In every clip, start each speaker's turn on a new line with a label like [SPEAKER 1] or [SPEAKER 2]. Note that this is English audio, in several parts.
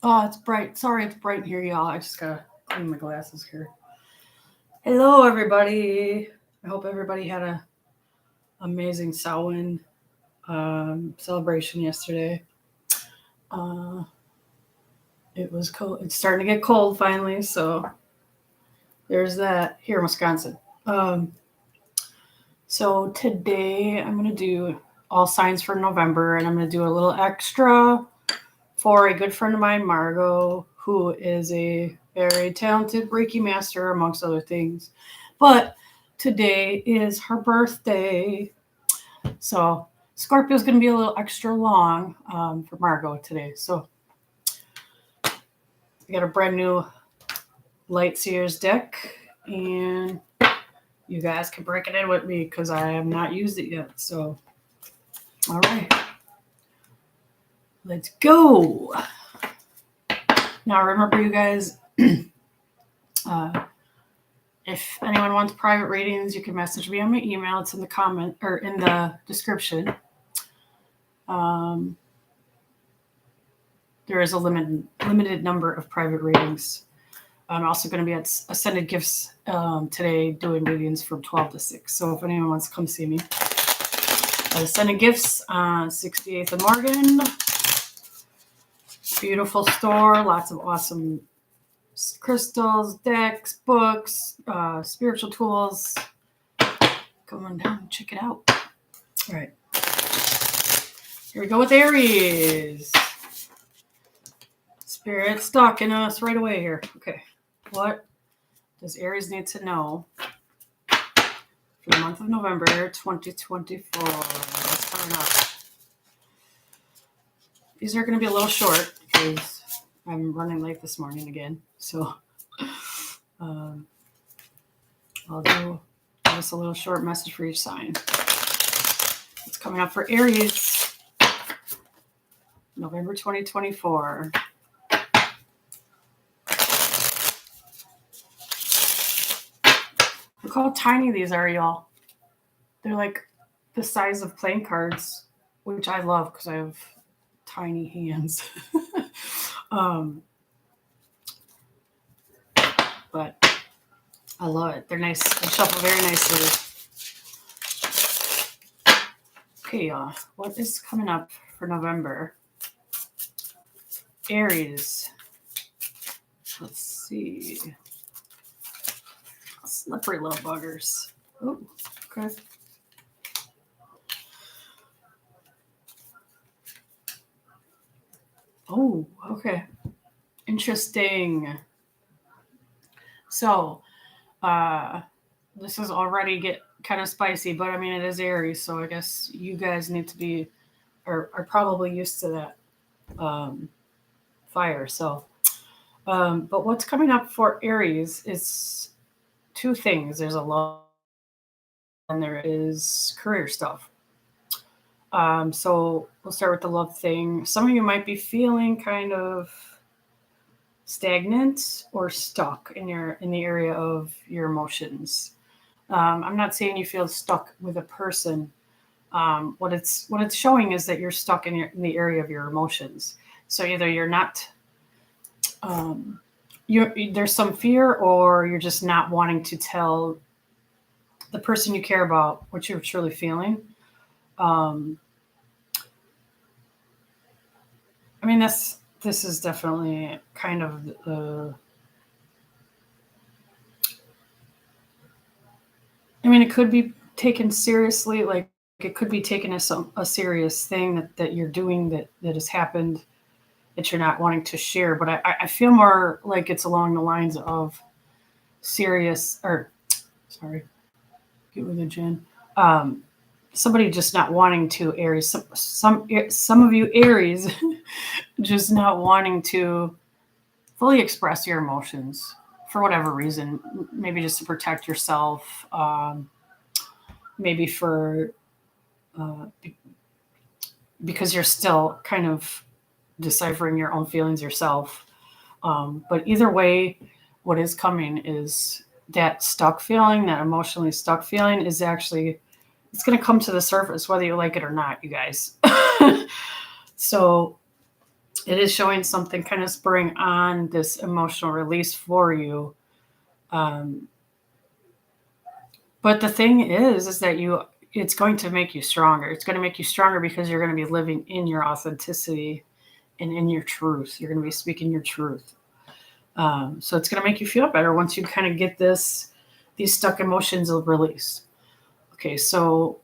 [SPEAKER 1] Oh, it's bright. Sorry, it's bright here, y'all. I just gotta clean my glasses here. Hello, everybody. I hope everybody had a amazing Samhain celebration yesterday. Uh, it was cold. It's starting to get cold finally, so there's that here in Wisconsin. Um, so today I'm gonna do all signs for November, and I'm gonna do a little extra for a good friend of mine, Margot, who is a very talented Reiki master, amongst other things. But today is her birthday. So Scorpio's going to be a little extra long for Margot today. So I got a brand new Light Seers deck, and you guys can break it in with me because I have not used it yet. So, all right, let's go. Now, remember, you guys, if anyone wants private readings, you can message me on my email. It's in the comment or in the description. Um, there is a limited number of private readings. I'm also going to be at Ascended Gifts today doing readings from 12 to 6. So if anyone wants to come see me at Ascended Gifts on 68th and Morgan. Beautiful store, lots of awesome crystals, decks, books, spiritual tools. Come on down and check it out. All right. Here we go with Aries. Spirit stalking us right away here. Okay. What does Aries need to know for the month of November 2024? What's coming up? These are going to be a little short because I'm running late this morning again. So I'll do just a little short message for each sign. It's coming up for Aries, November 2024. Look how tiny these are, y'all. They're like the size of playing cards, which I love because I have tiny hands. But I love it. They're nice. They shuffle very nicely. Okay, y'all. What is coming up for November? Aries. Let's see. Slippery little buggers. Oh, okay. Oh, okay. Interesting. So, this is already get kind of spicy, but I mean it is Aries, so I guess you guys need to be are probably used to that fire. So, but what's coming up for Aries is two things. There's a love and there is career stuff. So we'll start with the love thing. Some of you might be feeling kind of stagnant or stuck in the area of your emotions. I'm not saying you feel stuck with a person. What it's showing is that you're stuck in the area of your emotions. So either you're not there's some fear, or you're just not wanting to tell the person you care about what you're truly feeling. I mean, this is definitely kind of I mean, it could be taken seriously, like it could be taken as a serious thing that you're doing that has happened that you're not wanting to share. But I feel more like it's along the lines of serious, or sorry, get with the gin. Somebody just not wanting to Aries. Some of you Aries just not wanting to fully express your emotions for whatever reason. Maybe just to protect yourself. Maybe for uh, because you're still kind of deciphering your own feelings yourself. But either way, what is coming is that stuck feeling, that emotionally stuck feeling, is actually it's going to come to the surface whether you like it or not, you guys. So it is showing something kind of spurring on this emotional release for you. Um, but the thing is that it's going to make you stronger. It's going to make you stronger because you're going to be living in your authenticity and in your truth. You're going to be speaking your truth. So it's going to make you feel better once you kind of get these stuck emotions released. Okay, so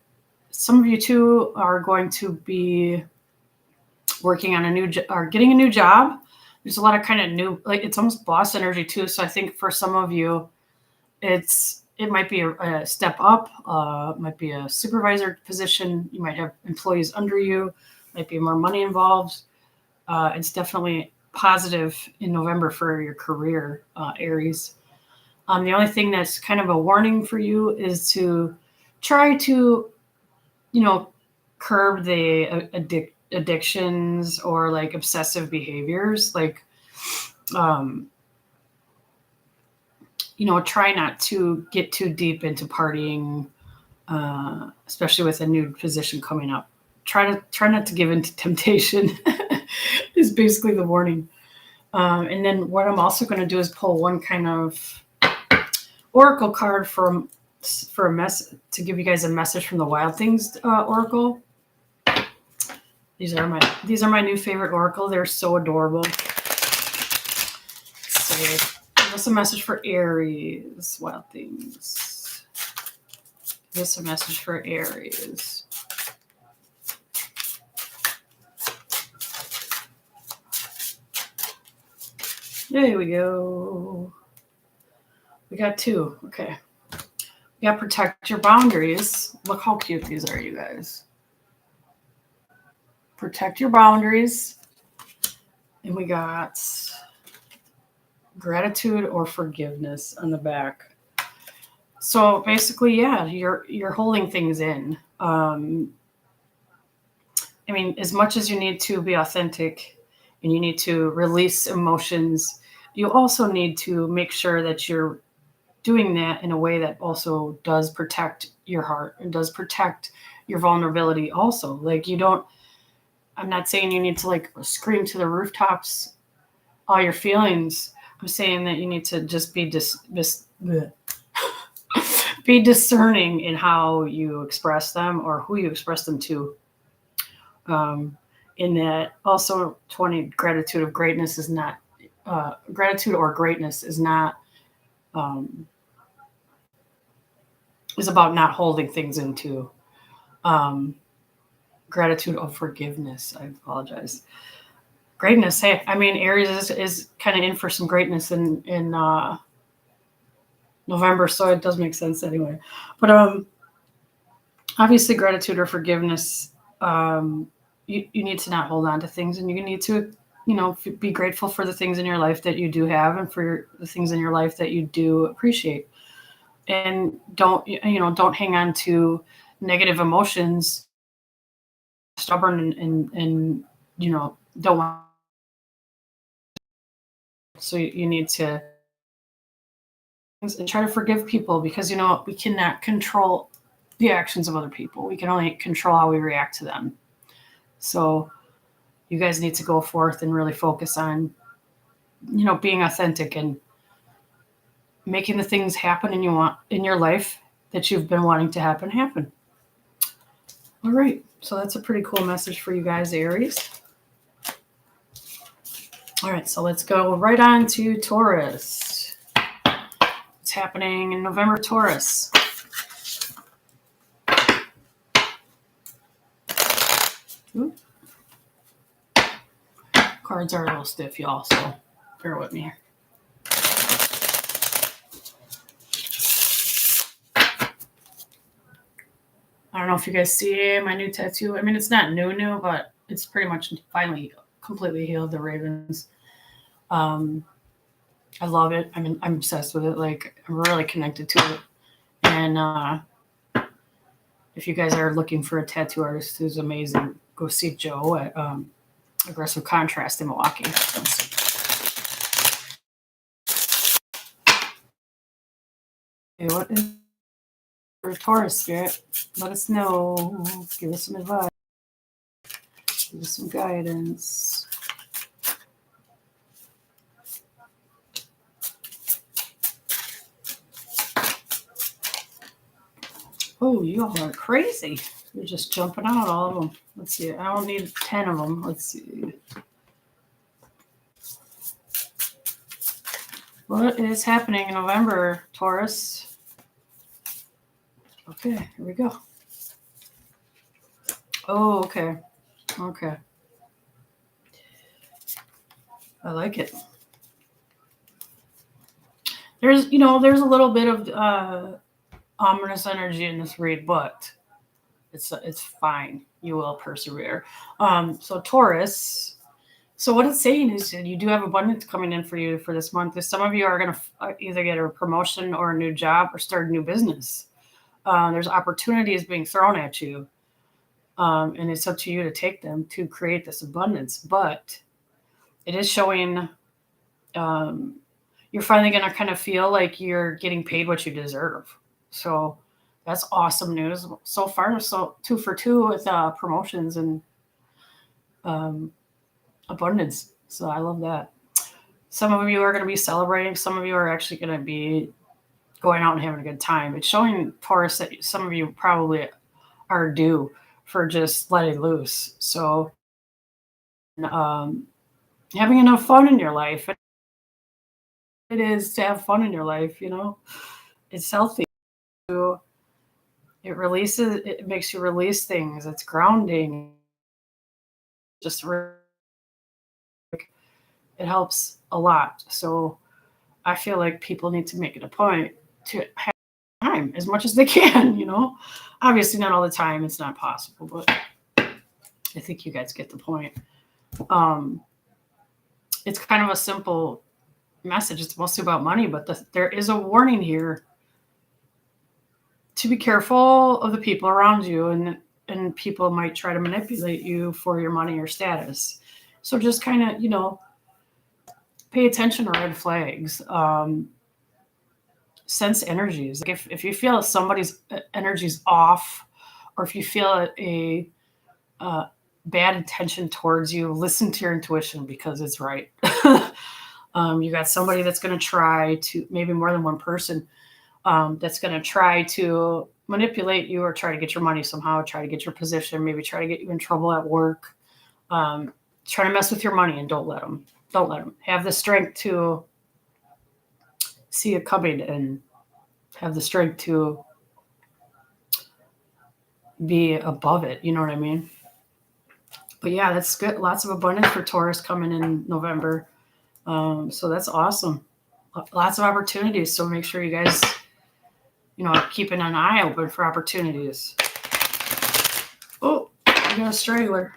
[SPEAKER 1] some of you too are going to be working on or getting a new job. There's a lot of kind of new, like it's almost boss energy too. So I think for some of you, it might be a step up, might be a supervisor position. You might have employees under you, might be more money involved. It's definitely positive in November for your career, Aries. The only thing that's kind of a warning for you is to try to, curb the addictions or like obsessive behaviors. Like, try not to get too deep into partying, especially with a new position coming up. Try not to give in to temptation is basically the warning. And then what I'm also going to do is pull one kind of oracle card for a to give you guys a message from the Wild Things oracle. These are my new favorite oracle. They're so adorable. So give us a message for Aries, Wild Things. Give us a message for Aries. There we go. We got 2. Okay. We got protect your boundaries. Look how cute these are, you guys. Protect your boundaries. And we got gratitude or forgiveness on the back. So basically, yeah, you're holding things in. I mean, as much as you need to be authentic and you need to release emotions, you also need to make sure that you're doing that in a way that also does protect your heart and does protect your vulnerability also. Like I'm not saying you need to like scream to the rooftops all your feelings. I'm saying that you need to just be be discerning in how you express them or who you express them to. In that also 20 gratitude or greatness is not is about not holding things into. Gratitude of forgiveness. I apologize. Greatness. Hey, I mean, Aries is kind of in for some greatness in November, so it does make sense anyway. But obviously, gratitude or forgiveness. You need to not hold on to things, and you need to, be grateful for the things in your life that you do have, and for the things in your life that you do appreciate. And don't hang on to negative emotions, stubborn and don't want. So you need to and try to forgive people because we cannot control the actions of other people. We can only control how we react to them. So you guys need to go forth and really focus on being authentic and making the things happen and you want in your life that you've been wanting to happen. All right, so that's a pretty cool message for you guys, Aries. All right, so let's go right on to Taurus. What's happening in November, Taurus? Ooh. Cards are a little stiff, y'all, so bear with me here. I don't know if you guys see my new tattoo. I mean, it's not new, but it's pretty much finally completely healed. The ravens. I love it. I mean, I'm obsessed with it. Like, I'm really connected to it. And if you guys are looking for a tattoo artist who's amazing, go see Joe at Aggressive Contrast in Milwaukee. Okay, what is for Taurus spirit? Let us know. Give us some advice. Give us some guidance. You all are crazy. You're just jumping out, all of them. Let's see. I don't need 10 of them. Let's see. What is happening in November, Taurus? Okay, here we go. Oh, okay. Okay. I like it. There's a little bit of ominous energy in this read, but it's fine. You will persevere. So Taurus. So what it's saying is that you do have abundance coming in for you for this month. Some of you are going to either get a promotion or a new job or start a new business. There's opportunities being thrown at you, and it's up to you to take them to create this abundance. But it is showing you're finally going to kind of feel like you're getting paid what you deserve. So that's awesome news so far. So 2 for 2 with promotions and abundance. So I love that. Some of you are going to be celebrating. Some of you are actually going to be going out and having a good time. It's showing, Taurus, that some of you probably are due for just letting loose. So having enough fun in your life. It is to have fun in your life, It's healthy. It makes you release things. It's grounding. Just it helps a lot. So I feel like people need to make it a point to have time as much as they can, Obviously not all the time. It's not possible, but I think you guys get the point. It's kind of a simple message. It's mostly about money, but there is a warning here to be careful of the people around you, and people might try to manipulate you for your money or status. So just kind of, pay attention to red flags. Sense energies. Like if you feel somebody's energy's off, or if you feel a bad intention towards you, listen to your intuition, because it's right. You got somebody that's going to try to, maybe more than one person, that's going to try to manipulate you or try to get your money somehow, try to get your position, maybe try to get you in trouble at work, try to mess with your money, and don't let them. Don't let them. Have the strength to see it coming and have the strength to be above it. You know what I mean? But yeah, that's good. Lots of abundance for Taurus coming in November. So that's awesome. Lots of opportunities. So make sure you guys, keeping an eye open for opportunities. Oh, I got a straggler.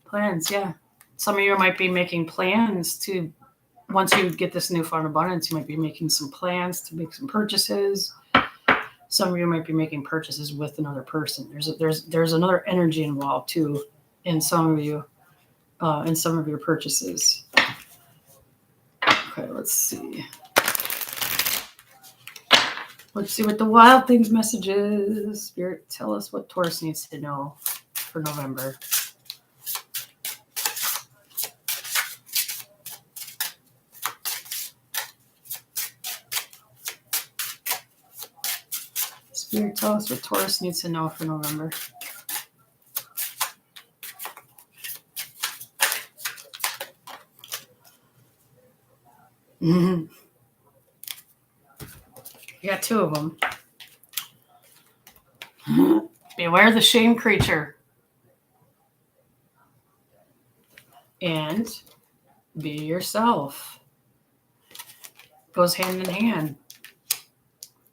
[SPEAKER 1] Plans, yeah. Some of you might be making plans to, once you get this newfound abundance, you might be making some plans to make some purchases. Some of you might be making purchases with another person. There's another energy involved too in some of you, in some of your purchases. Okay, let's see. Let's see what the Wild Things message is. Spirit, tell us what Taurus needs to know for November. Spirit, tell us what Taurus needs to know for November. Mm-hmm. You got 2 of them. Beware the shame creature. And be yourself. Goes hand in hand.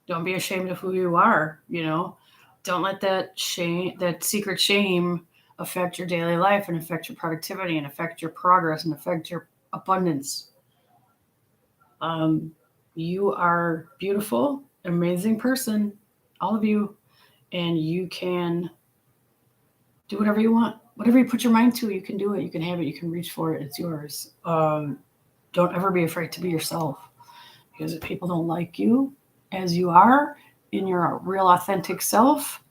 [SPEAKER 1] Don't be ashamed of who you are, Don't let that secret shame affect your daily life and affect your productivity and affect your progress and affect your abundance. You are beautiful, amazing person, all of you, and you can do whatever you want. Whatever you put your mind to, you can do it. You can have it. You can reach for it. It's yours. Don't ever be afraid to be yourself, because if people don't like you as you are in your real authentic self,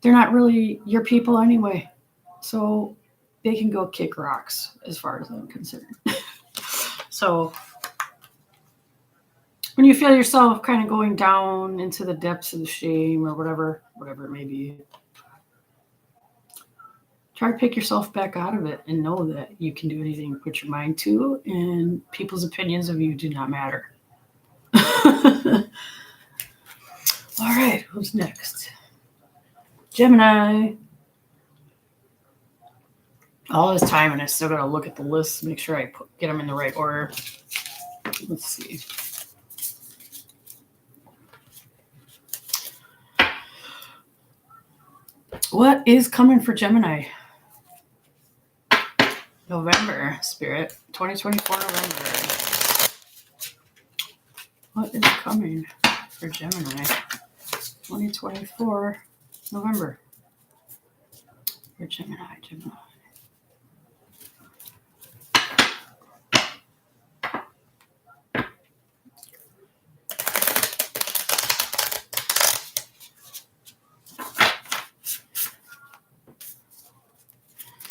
[SPEAKER 1] they're not really your people anyway. So they can go kick rocks as far as I'm concerned. So when you feel yourself kind of going down into the depths of the shame or whatever it may be, try to pick yourself back out of it and know that you can do anything you put your mind to, and people's opinions of you do not matter. All right, who's next? Gemini. All this time, and I still got to look at the list, make sure I get them in the right order. Let's see. What is coming for Gemini? November, Spirit. 2024 November. What is coming for Gemini? 2024 November. For Gemini.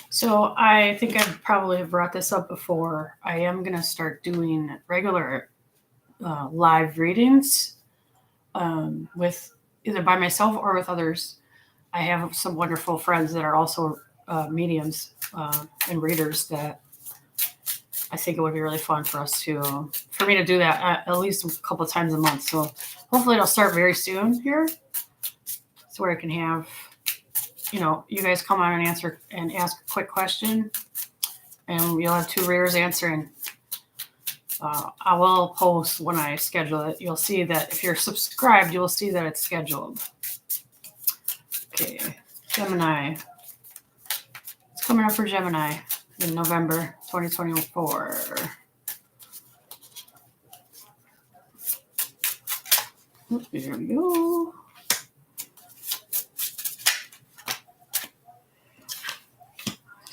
[SPEAKER 1] So I think I probably have brought this up before. I am going to start doing regular live readings with either by myself or with others. I have some wonderful friends that are also mediums and readers that I think it would be really fun for me to do that at least a couple of times a month. So hopefully it'll start very soon here. So where I can have, you guys come on and ask a quick question, and you'll have two readers answering. I will post when I schedule it. You'll see that if you're subscribed, you will see that it's scheduled. Okay, Gemini. It's coming up for Gemini in November 2024. There we go.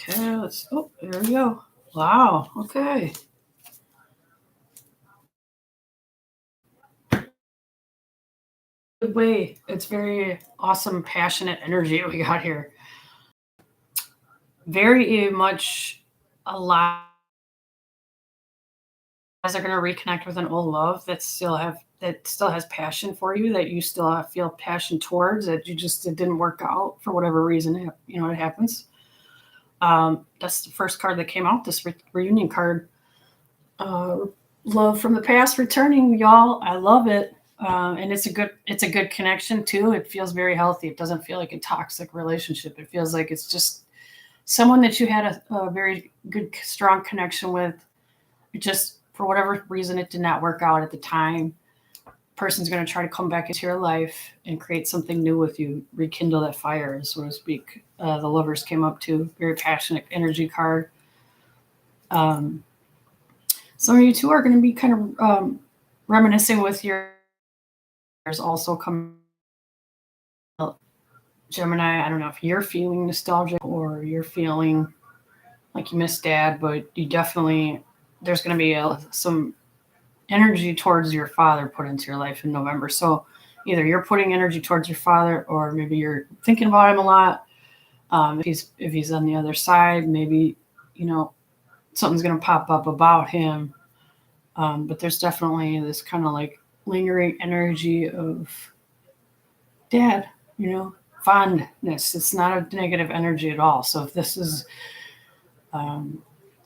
[SPEAKER 1] Okay, there we go. Wow, okay. Good way. It's very awesome, passionate energy we got here. Very much a lot. Guys are going to reconnect with an old love that still has passion for you, that you still feel passion towards, that it didn't work out for whatever reason. It happens. That's the first card that came out, this reunion card. Love from the past returning, y'all. I love it. And it's a good connection too. It feels very healthy. It doesn't feel like a toxic relationship. It feels like it's just someone that you had a very good, strong connection with. It just, for whatever reason, it did not work out at the time. Person's going to try to come back into your life and create something new with you, rekindle that fire, so to speak. The Lovers came up too. Very passionate energy card. Some of you two are going to be kind of reminiscing with yours also coming. Gemini, I don't know if you're feeling nostalgic or you're feeling like you miss dad, but there's going to be some energy towards your father put into your life in November. So either you're putting energy towards your father, or maybe you're thinking about him a lot. If he's on the other side, maybe, something's going to pop up about him. But there's definitely this kind of like lingering energy of dad, fondness. It's not a negative energy at all. So if this is,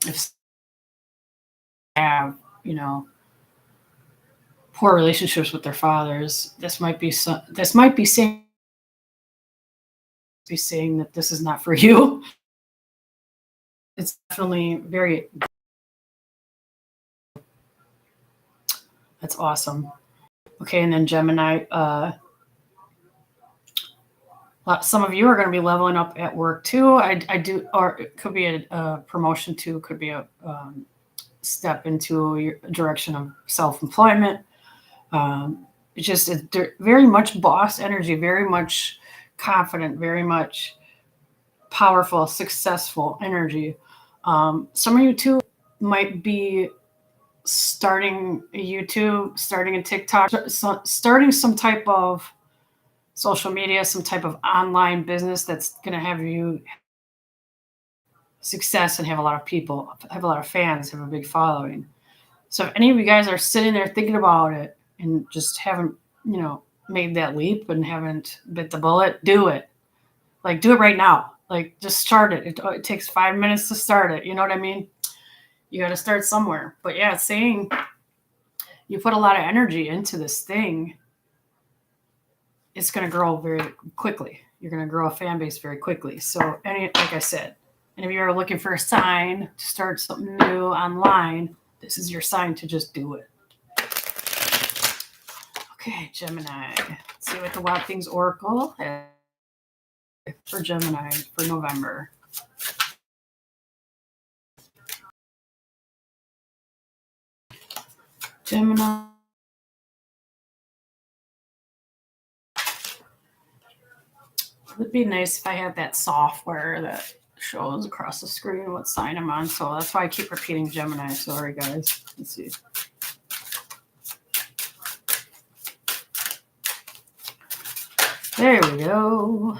[SPEAKER 1] if have, poor relationships with their fathers, this might be saying that this is not for you. It's definitely that's awesome. Okay, and then Gemini, some of you are going to be leveling up at work too. I do, or it could be a promotion too. Could be a step into a direction of self-employment. It's just very much boss energy, very much confident, very much powerful, successful energy. Some of you too might be starting a YouTube, starting a TikTok, starting some type of social media, some type of online business that's going to have you success and have a lot of people, have a lot of fans, have a big following. So if any of you guys are sitting there thinking about it, and just haven't, made that leap and haven't bit the bullet, do it. Like, do it right now. Like, just start it. It takes 5 minutes to start it. You know what I mean? You got to start somewhere. But yeah, saying you put a lot of energy into this thing, it's going to grow very quickly. You're going to grow a fan base very quickly. So, like I said, and if you're looking for a sign to start something new online, this is your sign to just do it. Okay, Gemini. Let's see what the Wild Things Oracle has for Gemini for November. Gemini. It would be nice if I had that software that shows across the screen what sign I'm on. So that's why I keep repeating Gemini. Sorry, guys. Let's see. There we go.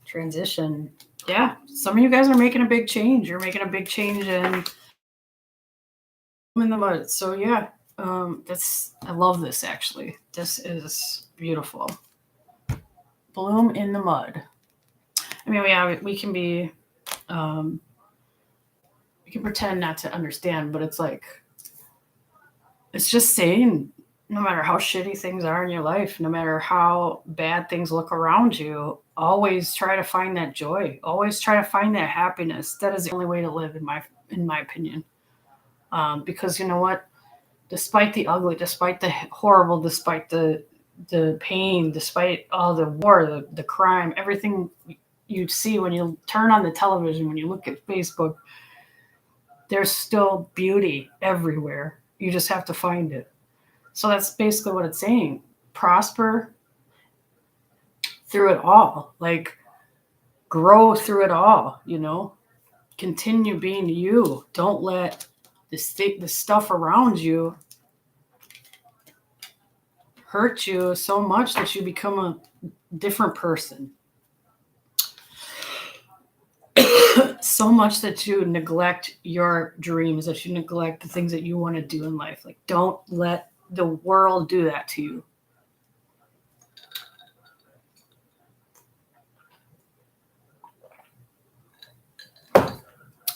[SPEAKER 1] Transition. Yeah, some of you guys are making a big change. You're making a big change in the mud. So yeah, I love this actually. This is beautiful. Bloom in the mud. I mean, we can be, we can pretend not to understand, but it's like, it's just saying, no matter how shitty things are in your life, no matter how bad things look around you, always try to find that joy. Always try to find that happiness. That is the only way to live, in my opinion. Because you know what? Despite the ugly, despite the horrible, despite the pain, despite all the war, the crime, everything you see when you turn on the television, when you look at Facebook, there's still beauty everywhere. You just have to find it. So that's basically what it's saying. Prosper through it all. Like, grow through it all, Continue being you. Don't let the stuff around you hurt you so much that you become a different person. So much that you neglect your dreams, that you neglect the things that you want to do in life. Like, don't let the world do that to you.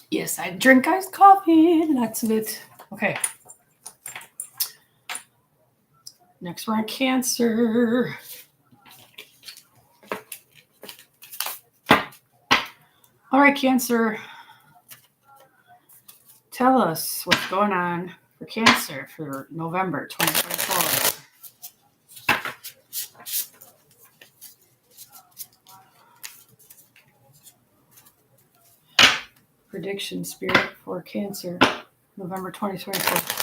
[SPEAKER 1] Yes, I drink iced coffee. Lots of it. Okay. Next, we're on Cancer. All right, Cancer. Tell us what's going on for Cancer for November 2024. Prediction Spirit for Cancer, November 2024.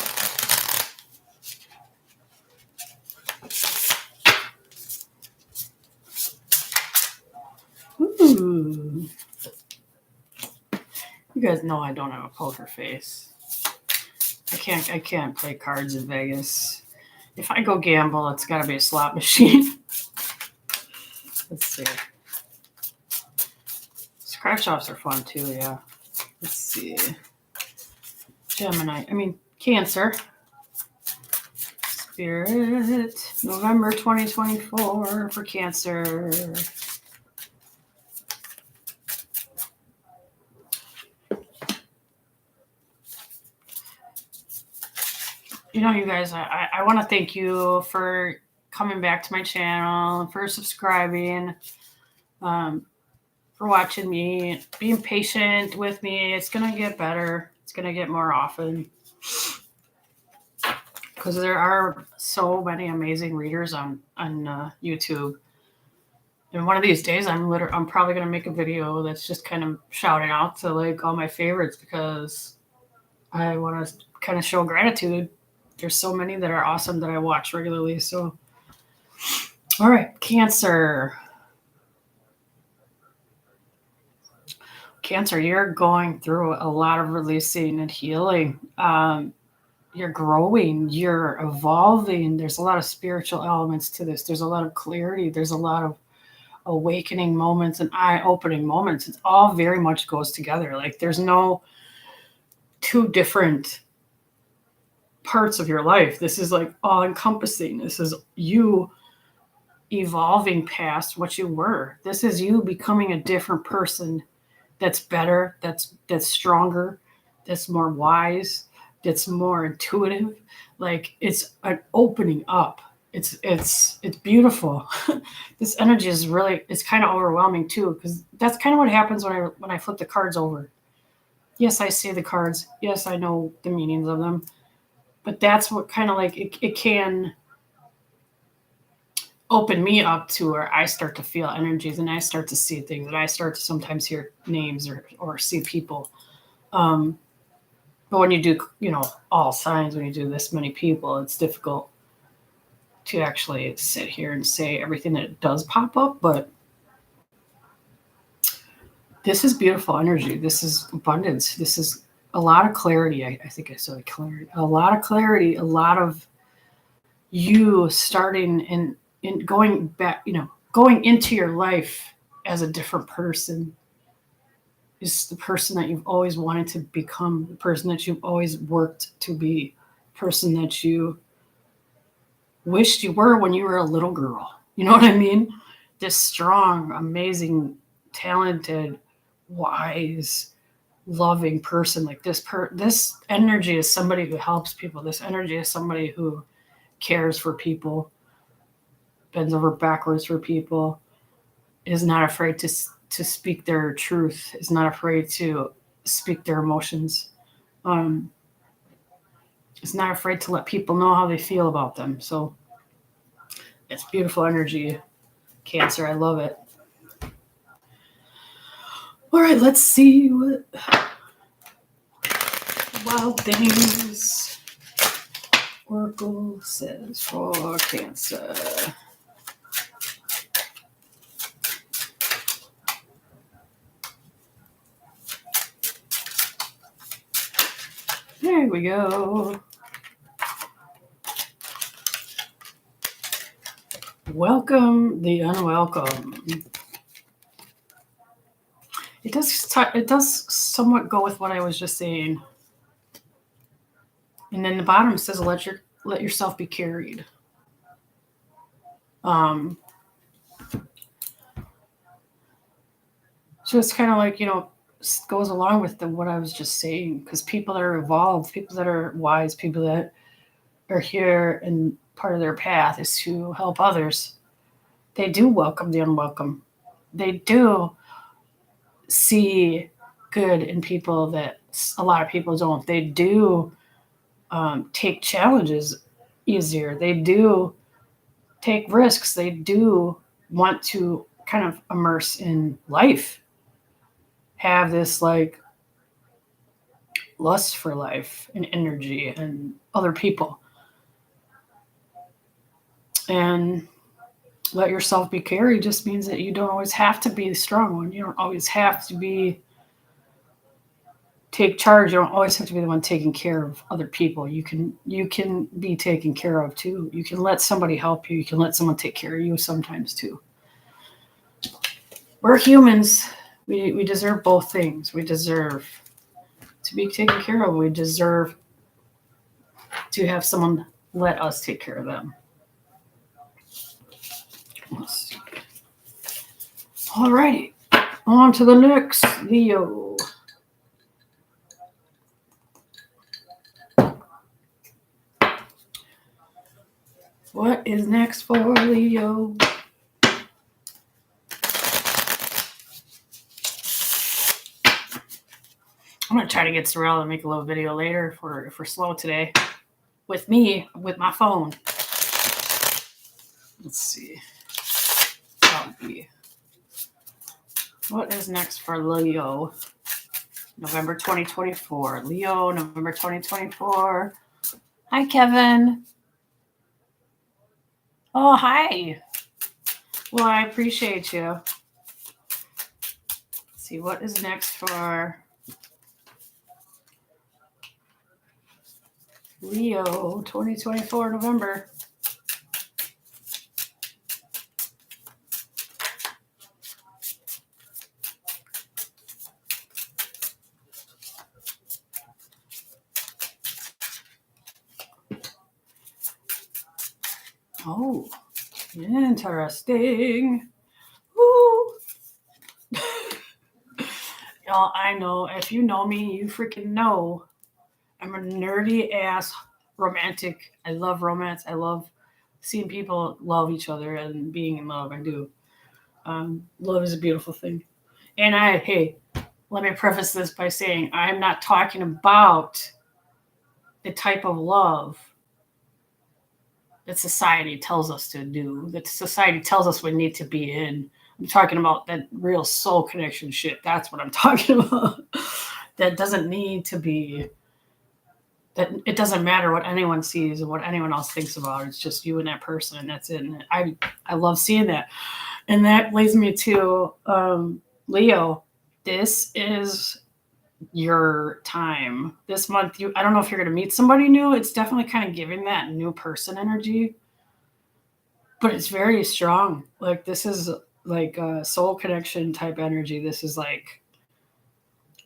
[SPEAKER 1] Ooh. You guys know I don't have a poker face. I can't play cards in Vegas. If I go gamble, it's got to be a slot machine. Let's see. Scratch offs are fun too, yeah. Let's see. Cancer. Spirit. November 2024 for Cancer. You guys, I want to thank you for coming back to my channel, for subscribing, for watching me, being patient with me. It's going to get better. It's going to get more often. Because there are so many amazing readers on YouTube. And one of these days, I'm probably going to make a video that's just kind of shouting out to like all my favorites, because I want to kind of show gratitude. There's so many that are awesome that I watch regularly. So, all right, Cancer. Cancer, you're going through a lot of releasing and healing. You're growing, you're evolving. There's a lot of spiritual elements to this. There's a lot of clarity. There's a lot of awakening moments and eye-opening moments. It all very much goes together. Like, there's no two different parts of your life. This is like all encompassing. This is you evolving past what you were. This is you becoming a different person that's better, that's stronger, that's more wise, that's more intuitive. Like it's an opening up. It's beautiful. This energy is really, it's kind of overwhelming too, because that's kind of what happens when I flip the cards over. Yes, I see the cards. Yes, I know the meanings of them. But that's what kind of like it can open me up to where I start to feel energies and I start to see things and I start to sometimes hear names or see people. But when you do, all signs, when you do this many people, it's difficult to actually sit here and say everything that does pop up. But this is beautiful energy. This is abundance. This is a lot of clarity. I think I said clarity. A lot of clarity, a lot of you starting and going back, going into your life as a different person is the person that you've always wanted to become, the person that you've always worked to be, the person that you wished you were when you were a little girl. You know what I mean? This strong, amazing, talented, wise, loving person. Like this energy is somebody who helps people. This energy is somebody who cares for people, bends over backwards for people, is not afraid to speak their truth, is not afraid to speak their emotions, is not afraid to let people know how they feel about them. So it's beautiful energy, Cancer. I love it. All right, let's see what Wild Things Oracle says for Cancer. There we go. Welcome the unwelcome. It does somewhat go with what I was just saying. And then the bottom says let yourself be carried. So it's kind of like, goes along with what I was just saying, because people that are evolved, people that are wise, people that are here and part of their path is to help others. They do welcome the unwelcome. They do see good in people that a lot of people don't. They do take challenges easier. They do take risks. They do want to kind of immerse in life, have this like lust for life and energy and other people. And let yourself be carried just means that you don't always have to be the strong one. You don't always have to take charge. You don't always have to be the one taking care of other people. You can be taken care of too. You can let somebody help you. You can let someone take care of you sometimes too. We're humans. We deserve both things. We deserve to be taken care of. We deserve to have someone let us take care of them. Let's see. All righty. On to the next Leo. What is next for Leo? I'm going to try to get Sorrel and make a little video later if we're slow today. With me, with my phone. Let's see. What is next for Leo? November 2024. Leo, November 2024. Hi, Kevin. Oh, hi. Well, I appreciate you. Let's see, what is next for Leo 2024 November? Oh, interesting. Woo. Y'all, I know. If you know me, you freaking know. I'm a nerdy ass romantic. I love romance. I love seeing people love each other and being in love. I do. Love is a beautiful thing. And hey, let me preface this by saying I'm not talking about the type of love that society tells us to do, that society tells us we need to be in. I'm talking about that real soul connection shit. That's what I'm talking about. That doesn't need to be, that it doesn't matter what anyone sees and what anyone else thinks about. It's just you and that person, and that's it. And I love seeing that. And that leads me to Leo. This is your time this month. I don't know if you're going to meet somebody new. It's definitely kind of giving that new person energy, but it's very strong. Like this is like a soul connection type energy. This is like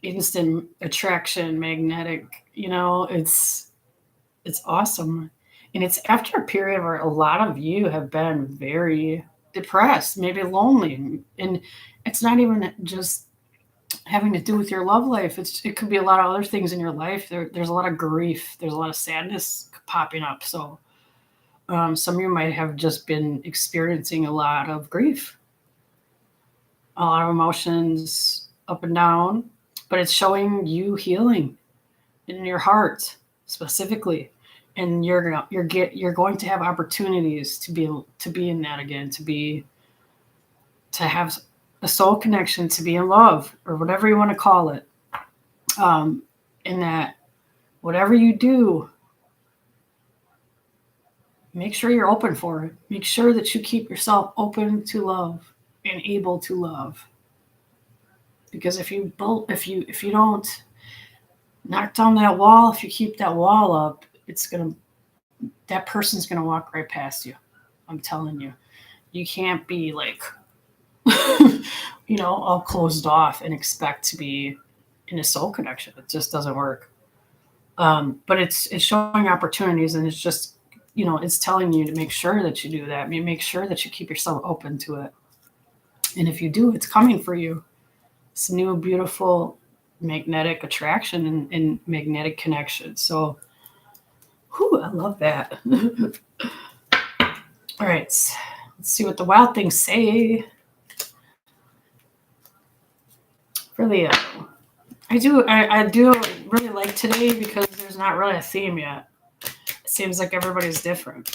[SPEAKER 1] instant attraction, magnetic. It's awesome. And it's after a period where a lot of you have been very depressed, maybe lonely, and it's not even just having to do with your love life. It could be a lot of other things in your life. There's a lot of grief. There's a lot of sadness popping up. So some of you might have just been experiencing a lot of grief, a lot of emotions up and down, but it's showing you healing in your heart specifically, and you're going to have opportunities to be in that again, to have a soul connection, to be in love, or whatever you want to call it. In that, whatever you do, make sure you're open for it. Make sure that you keep yourself open to love and able to love. Because if you don't knock down that wall, if you keep that wall up, that person's gonna walk right past you. I'm telling you. You can't be like all closed off and expect to be in a soul connection. It just doesn't work. But it's showing opportunities, and it's just, it's telling you to make sure that you do that. Make sure that you keep yourself open to it. And if you do, it's coming for you. It's new, beautiful magnetic attraction and magnetic connection. So, I love that. All right, let's see what the wild things say for Leo. I do really like today because there's not really a theme yet. It seems like everybody's different.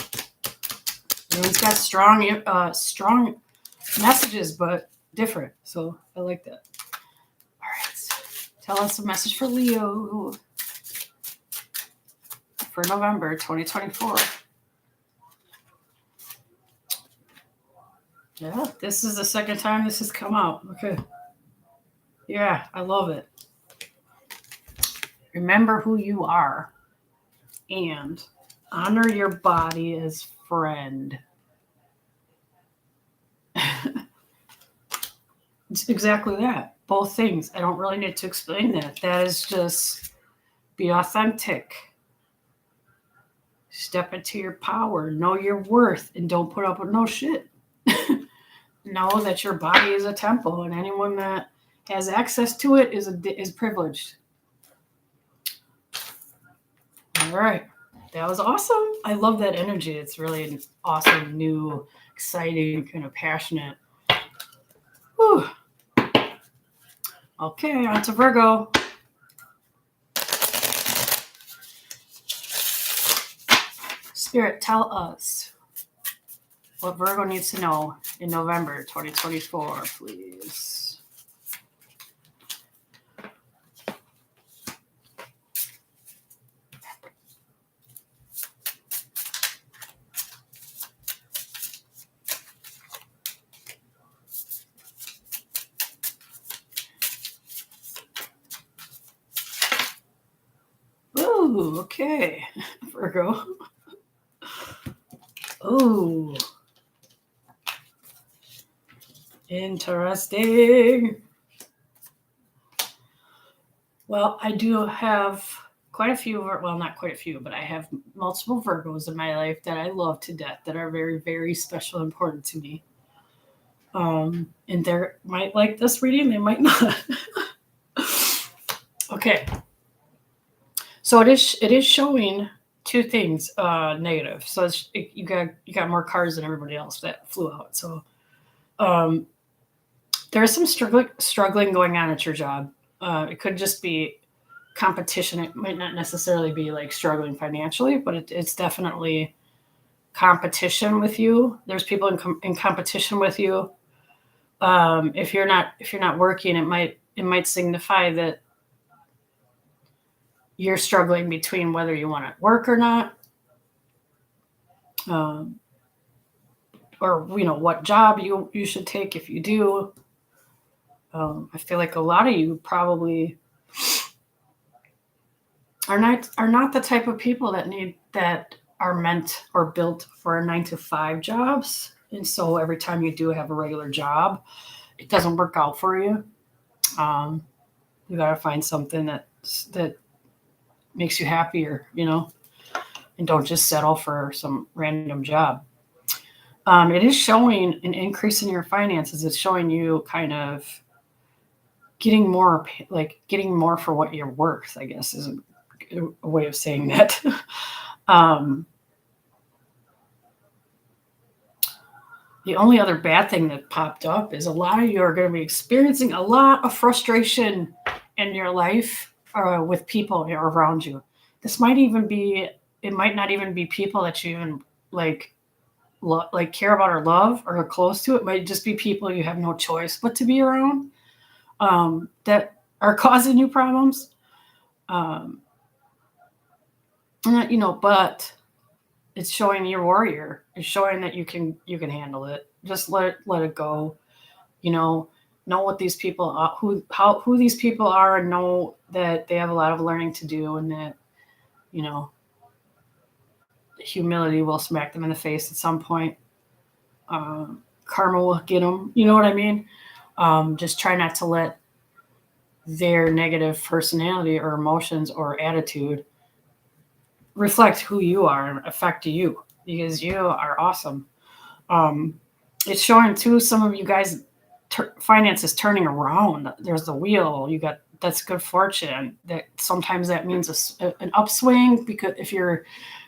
[SPEAKER 1] Everyone's got strong messages, but different. So I like that. All right, tell us a message for Leo for November 2024. Yeah, this is the second time this has come out. Okay. Yeah, I love it. Remember who you are and honor your body as friend. It's exactly that. Both things. I don't really need to explain that. That is just be authentic. Step into your power. Know your worth and don't put up with no shit. Know that your body is a temple, and anyone that has access to it is privileged. All right. That was awesome. I love that energy. It's really an awesome, new, exciting, kind of passionate. Whew. Okay, on to Virgo. Spirit, tell us what Virgo needs to know in November 2024, please. Ooh, okay, Virgo. Ooh, interesting. Well, I do have quite a few, well, not quite a few, but I have multiple Virgos in my life that I love to death, that are very, very special and important to me. And they might like this reading, they might not. Okay. So it is showing two things negative. So you got more cards than everybody else that flew out. So there is some struggling going on at your job. It could just be competition. It might not necessarily be like struggling financially, but it's definitely competition with you. There's people in competition with you. If you're not working, it might signify that you're struggling between whether you want to work or not, or what job you should take if you do. I feel like a lot of you probably are not the type of people that are meant or built for 9-to-5 jobs, and so every time you do have a regular job, it doesn't work out for you. You got to find something that makes you happier, and don't just settle for some random job. It is showing an increase in your finances. It's showing you kind of getting more for what you're worth, I guess, is a way of saying that. The only other bad thing that popped up is a lot of you are going to be experiencing a lot of frustration in your life with people around you. This might even be, it might not even be people that you even like care about or love or are close to. It might just be people you have no choice but to be around, that are causing you problems. But it's showing you're a warrior. It's showing that you can handle it. Just let it go. Know what these people are, who these people are, and know that they have a lot of learning to do, and that humility will smack them in the face at some point. Karma will get them. You know what I mean? Just try not to let their negative personality or emotions or attitude reflect who you are and affect you, because you are awesome. It's showing too, some of you guys, finances turning around. There's the wheel. That's good fortune. That sometimes that means an upswing, because if you're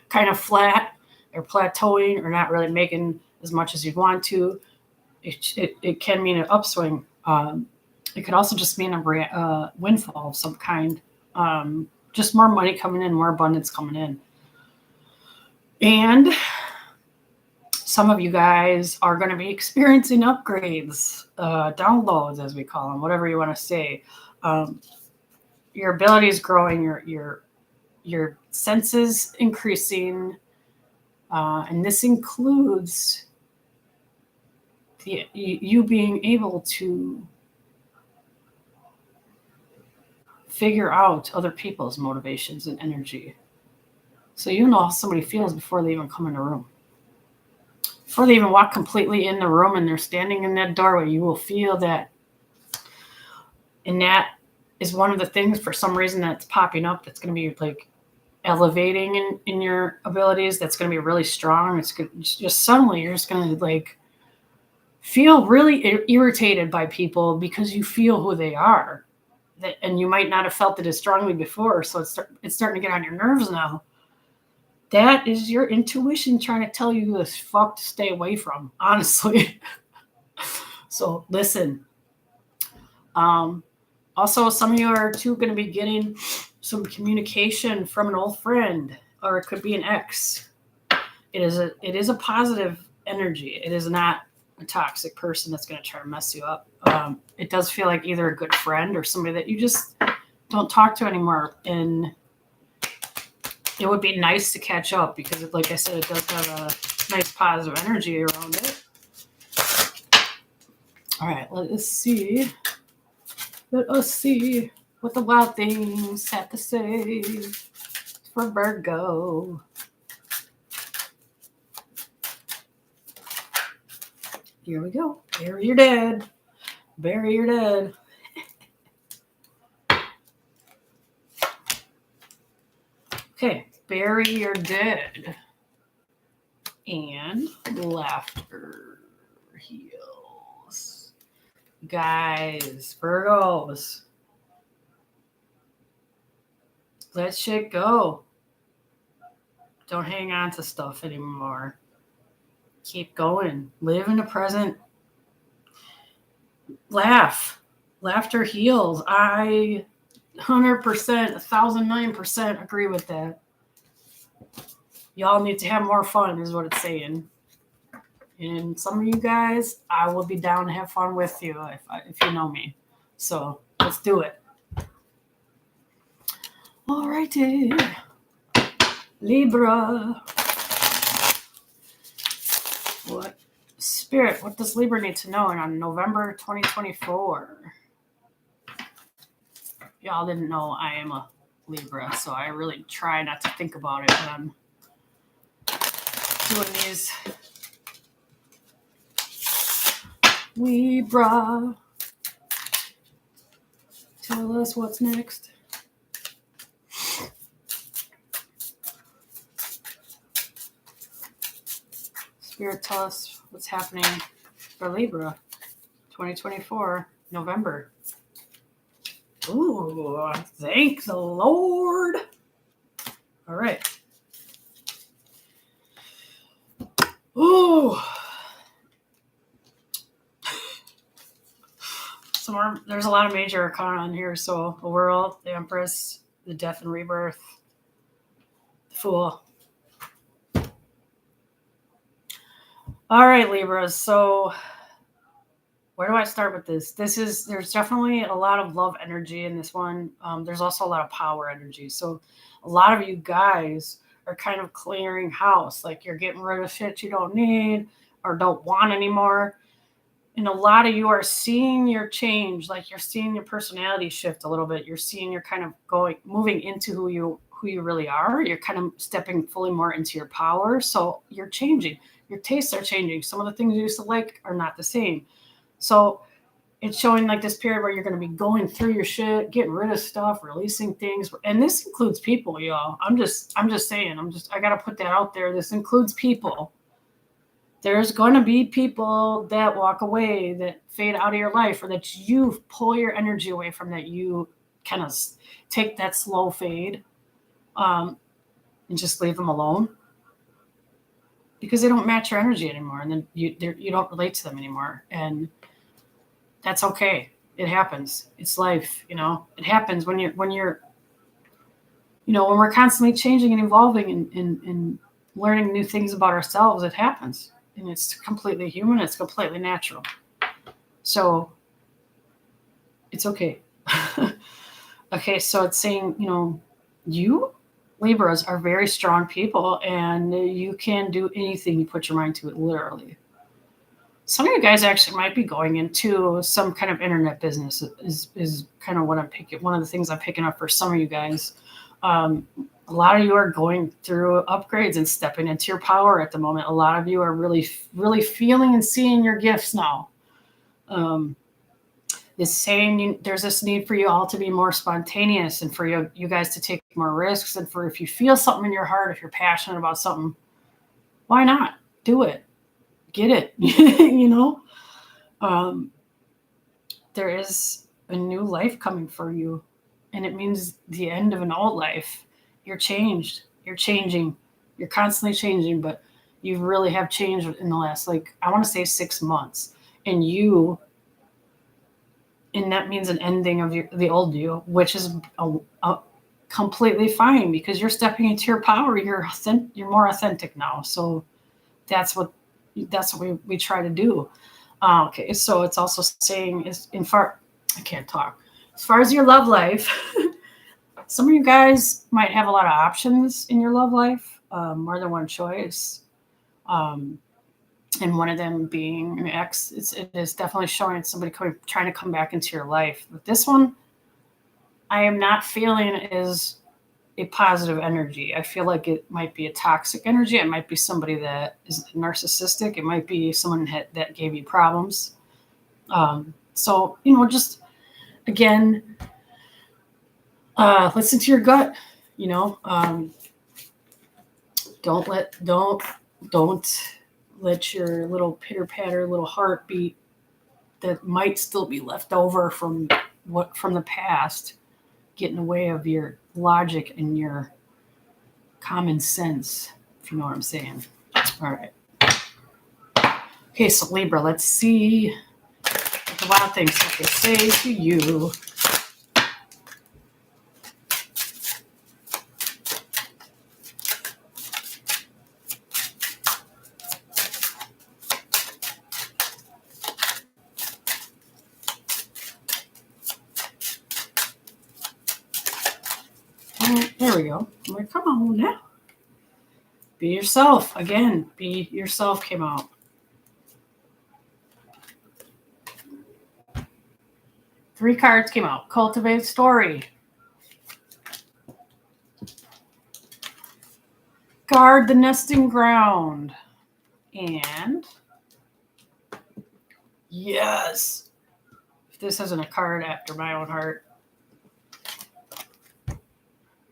[SPEAKER 1] kind of flat or plateauing or not really making as much as you want to, it can mean an upswing. It could also just mean a windfall of some kind. Just more money coming in, more abundance coming in. And some of you guys are going to be experiencing upgrades, downloads, as we call them, whatever you want to say. Your ability is growing, your senses increasing, and this includes you being able to figure out other people's motivations and energy. So you know how somebody feels before they even come in the room. Before they even walk completely in the room and they're standing in that doorway, you will feel that. And that is one of the things, for some reason, that's popping up, that's going to be like elevating in your abilities. That's going to be really strong. It's just suddenly you're just going to like feel really irritated by people because you feel who they are. And you might not have felt it as strongly before. So it's starting to get on your nerves now. That is your intuition trying to tell you who the fuck to stay away from, honestly. So listen. Also, some of you are too going to be getting some communication from an old friend, or it could be an ex. It is a positive energy. It is not a toxic person that's going to try to mess you up. It does feel like either a good friend or somebody that you just don't talk to anymore. And it would be nice to catch up, because, like I said, it does have a nice positive energy around it. All right, let us see. Let us see what the wild things have to say for Virgo. Here we go. Bury your dead. Bury your dead. Okay, bury your dead. And laughter heals. Guys, Virgos, let shit go. Don't hang on to stuff anymore. Keep going. Live in the present. Laugh. Laughter heals. I 100%, 1009% agree with that. Y'all need to have more fun, is what it's saying. And some of you guys, I will be down to have fun with you if you know me. So let's do it. All righty. Libra. What Spirit, what does Libra need to know on November 2024? Y'all didn't know I am a Libra, so I really try not to think about it when I'm doing these. Libra. Tell us what's next. Spirit, tell us what's happening for Libra 2024, November. Ooh, thank the Lord. All right. Ooh. There's a lot of major arcana on here. So the World, the Empress, the Death and Rebirth, the Fool. All right, Libras. So where do I start with this? There's definitely a lot of love energy in this one. There's also a lot of power energy. So a lot of you guys are kind of clearing house, like you're getting rid of shit you don't need or don't want anymore. And a lot of you are seeing your change, like you're seeing your personality shift a little bit. You're seeing you're kind of moving into who you really are. You're kind of stepping fully more into your power. So you're changing. Your tastes are changing. Some of the things you used to like are not the same. So it's showing like this period where you're going to be going through your shit, getting rid of stuff, releasing things. And this includes people, y'all. I'm just saying, I got to put that out there. This includes people. There's going to be people that walk away, that fade out of your life, or that you pull your energy away from, that you kind of take that slow fade and just leave them alone because they don't match your energy anymore. And then you don't relate to them anymore. And that's okay. It happens. It's life. It happens when we're constantly changing and evolving and learning new things about ourselves. It happens. And it's completely human. It's completely natural. So it's okay. Okay, so it's saying, you Libras are very strong people, and you can do anything you put your mind to, it literally. Some of you guys actually might be going into some kind of internet business is kind of what I'm picking. One of the things I'm picking up for some of you guys. A lot of you are going through upgrades and stepping into your power at the moment. A lot of you are really, really feeling and seeing your gifts now. It's saying there's this need for you all to be more spontaneous and for you guys to take more risks. And for if you feel something in your heart, if you're passionate about something, why not? Do it. Get it. There is a new life coming for you, and it means the end of an old life. You're changed. You're changing. You're constantly changing, but you really have changed in the last, I want to say 6 months. And that means an ending of the old you, which is completely fine because you're stepping into your power. You're more authentic now. So that's what we try to do. Okay, so it's also saying I can't talk. As far as your love life, some of you guys might have a lot of options in your love life, more than one choice. And one of them being an ex. It is definitely showing somebody trying to come back into your life. But this one, I am not feeling is a positive energy. I feel like it might be a toxic energy. It might be somebody that is narcissistic. It might be someone that gave you problems. So, just, again, listen to your gut, Don't let your little pitter patter little heartbeat that might still be left over from the past get in the way of your logic and your common sense, if you know what I'm saying. All right. Okay, so Libra, let's see what the wild things have to say to you. There we go. I'm like, come on now. Be yourself. Again, be yourself came out. Three cards came out. Cultivate story. Guard the nesting ground. And yes, this isn't a card after my own heart.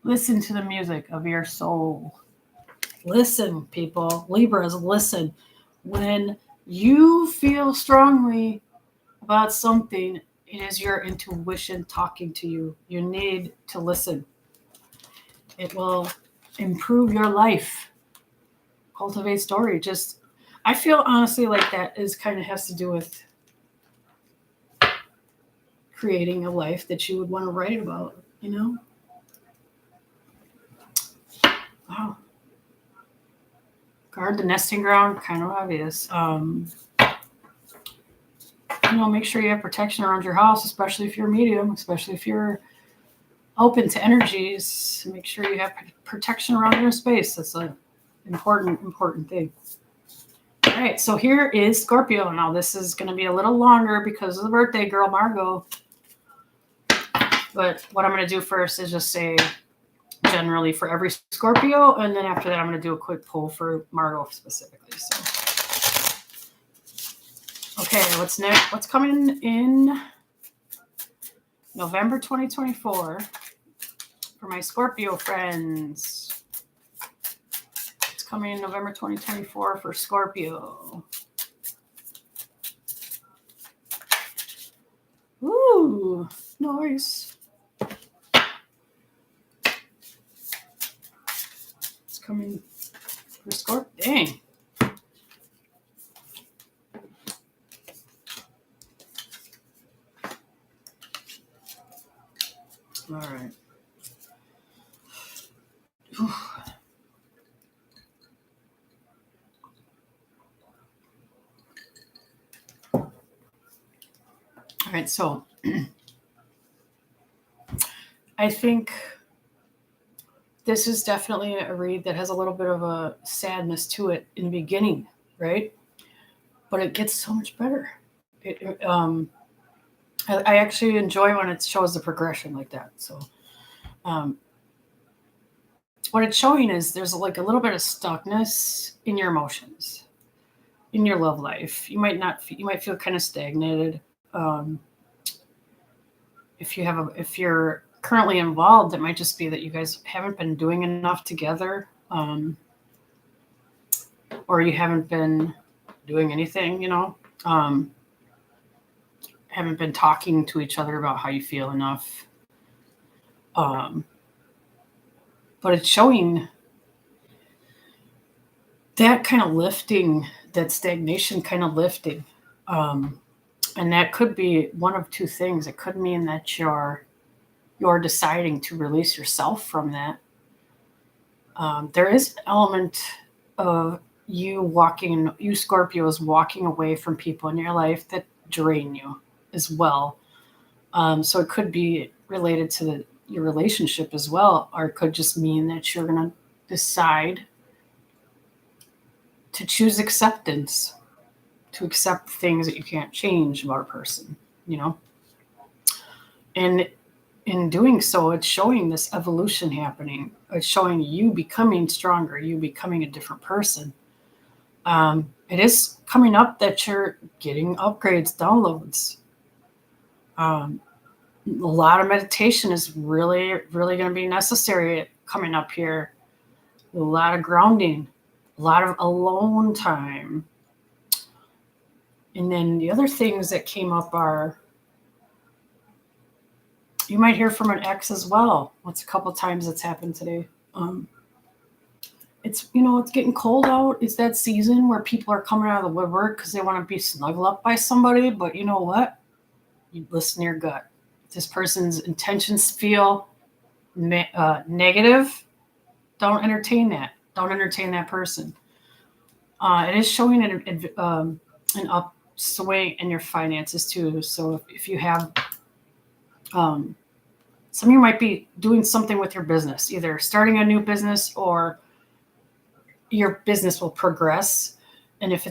[SPEAKER 1] Listen to the music of your soul. Listen, people. Libras, listen. When you feel strongly about something, it is your intuition talking to you. You need to listen. It will improve your life. Cultivate story. I feel honestly like that is kind of has to do with creating a life that you would want to write about, you know? Wow. Guard the nesting ground, kind of obvious. Make sure you have protection around your house, especially if you're medium, especially if you're open to energies. Make sure you have protection around your space. That's an important thing. All right, so here is Scorpio. Now this is going to be a little longer because of the birthday girl, Margot. But what I'm going to do first is just say generally for every Scorpio, and then after that I'm going to do a quick poll for Margot specifically. So, okay, what's next? What's coming in November 2024 for my Scorpio friends? It's coming in November 2024 for Scorpio. Ooh, nice. Coming for Scorpio. Dang. All right. Whew. All right, so I think this is definitely a read that has a little bit of a sadness to it in the beginning, right? But it gets so much better. I actually enjoy when it shows the progression like that. So what it's showing is there's like a little bit of stuckness in your emotions, in your love life. You might feel kind of stagnated. If you're currently involved, it might just be that you guys haven't been doing enough together, or you haven't been doing anything, haven't been talking to each other about how you feel enough. But it's showing that kind of lifting, that stagnation kind of lifting. And that could be one of two things. It could mean that you're deciding to release yourself from that. There is an element of you Scorpios walking away from people in your life that drain you as well. So it could be related to your relationship as well, or it could just mean that you're going to decide to choose acceptance, to accept things that you can't change about a person, And in doing so, it's showing this evolution happening. It's showing you becoming stronger, you becoming a different person. It is coming up that you're getting upgrades, downloads. A lot of meditation is really, really going to be necessary coming up here. a lot of grounding, a lot of alone time. And then the other things that came up are you might hear from an ex as well. That's a couple times that's happened today. It's it's getting cold out. It's that season where people are coming out of the woodwork because they want to be snuggled up by somebody. But you know what? You listen to your gut. If this person's intentions feel negative, don't entertain that. Don't entertain that person. It is showing an upswing in your finances too. So if you have some of you might be doing something with your business, either starting a new business or your business will progress. And if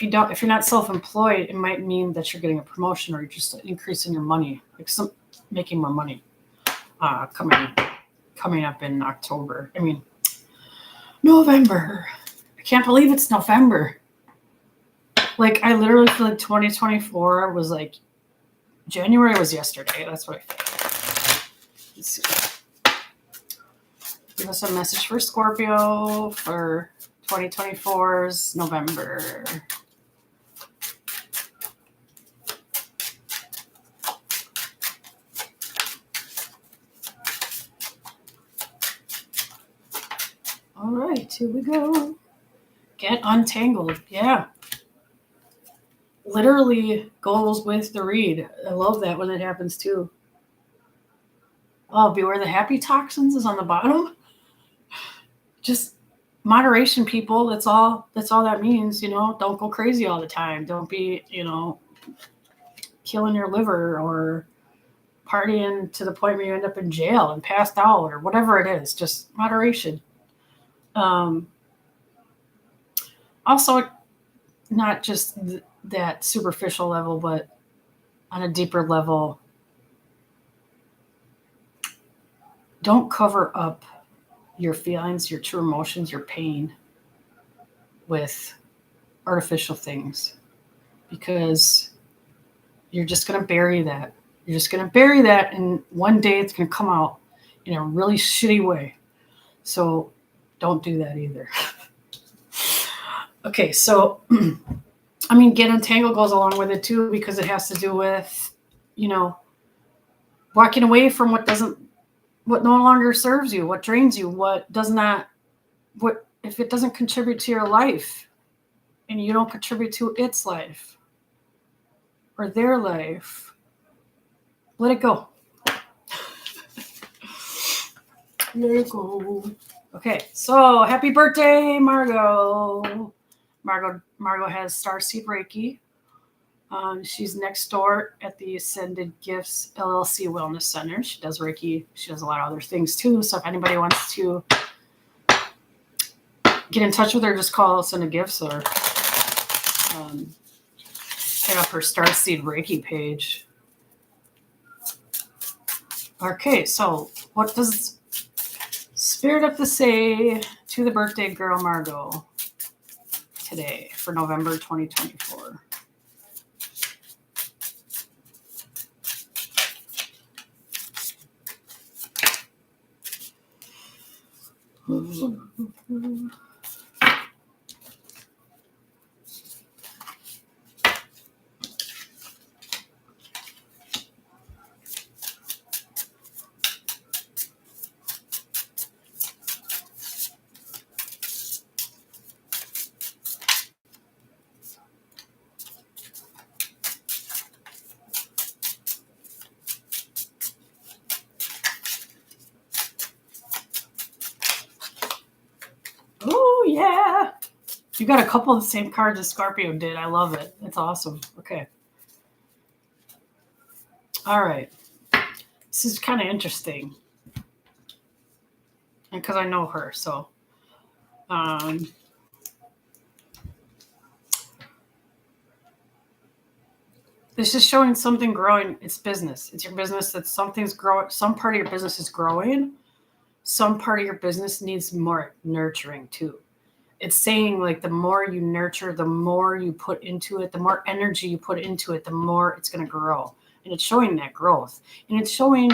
[SPEAKER 1] you're not self-employed, it might mean that you're getting a promotion or you're just increasing your money, making more money coming up in October. November. I can't believe it's November. Like I literally feel like 2024 was like January was yesterday. That's what I feel. Let's see. Give us a message for Scorpio for 2024's November. All right, here we go. Get untangled. Yeah. Literally goes with the read. I love that when it happens too. Oh, beware the happy toxins is on the bottom. Just moderation, people. That's all that means. Don't go crazy all the time. Don't be, killing your liver or partying to the point where you end up in jail and passed out or whatever it is. Just moderation. Also, not just that superficial level, but on a deeper level, don't cover up your feelings, your true emotions, your pain with artificial things, because you're just going to bury that. You're just going to bury that, and one day it's going to come out in a really shitty way. So don't do that either. Okay, so get untangled goes along with it too, because it has to do with, walking away from what no longer serves you, what drains you, what if it doesn't contribute to your life and you don't contribute to its life or their life, let it go. Let it go. Okay, so happy birthday, Margot. Margot has Starseed Reiki. She's next door at the Ascended Gifts LLC Wellness Center. She does Reiki. She does a lot of other things too. So if anybody wants to get in touch with her, just call Ascended Gifts or hit up her Starseed Reiki page. Okay, so what does Spirit have to say to the birthday girl Margot today for November 2024? Oh, yeah. You got a couple of the same cards as Scorpio did. I love it. It's awesome. Okay. All right. This is kind of interesting. Because I know her, so. This is showing something growing. It's business. It's your business that something's growing. Some part of your business is growing. Some part of your business needs more nurturing too. It's saying like the more you nurture, the more you put into it, the more energy you put into it, the more it's going to grow. And it's showing that growth. And it's showing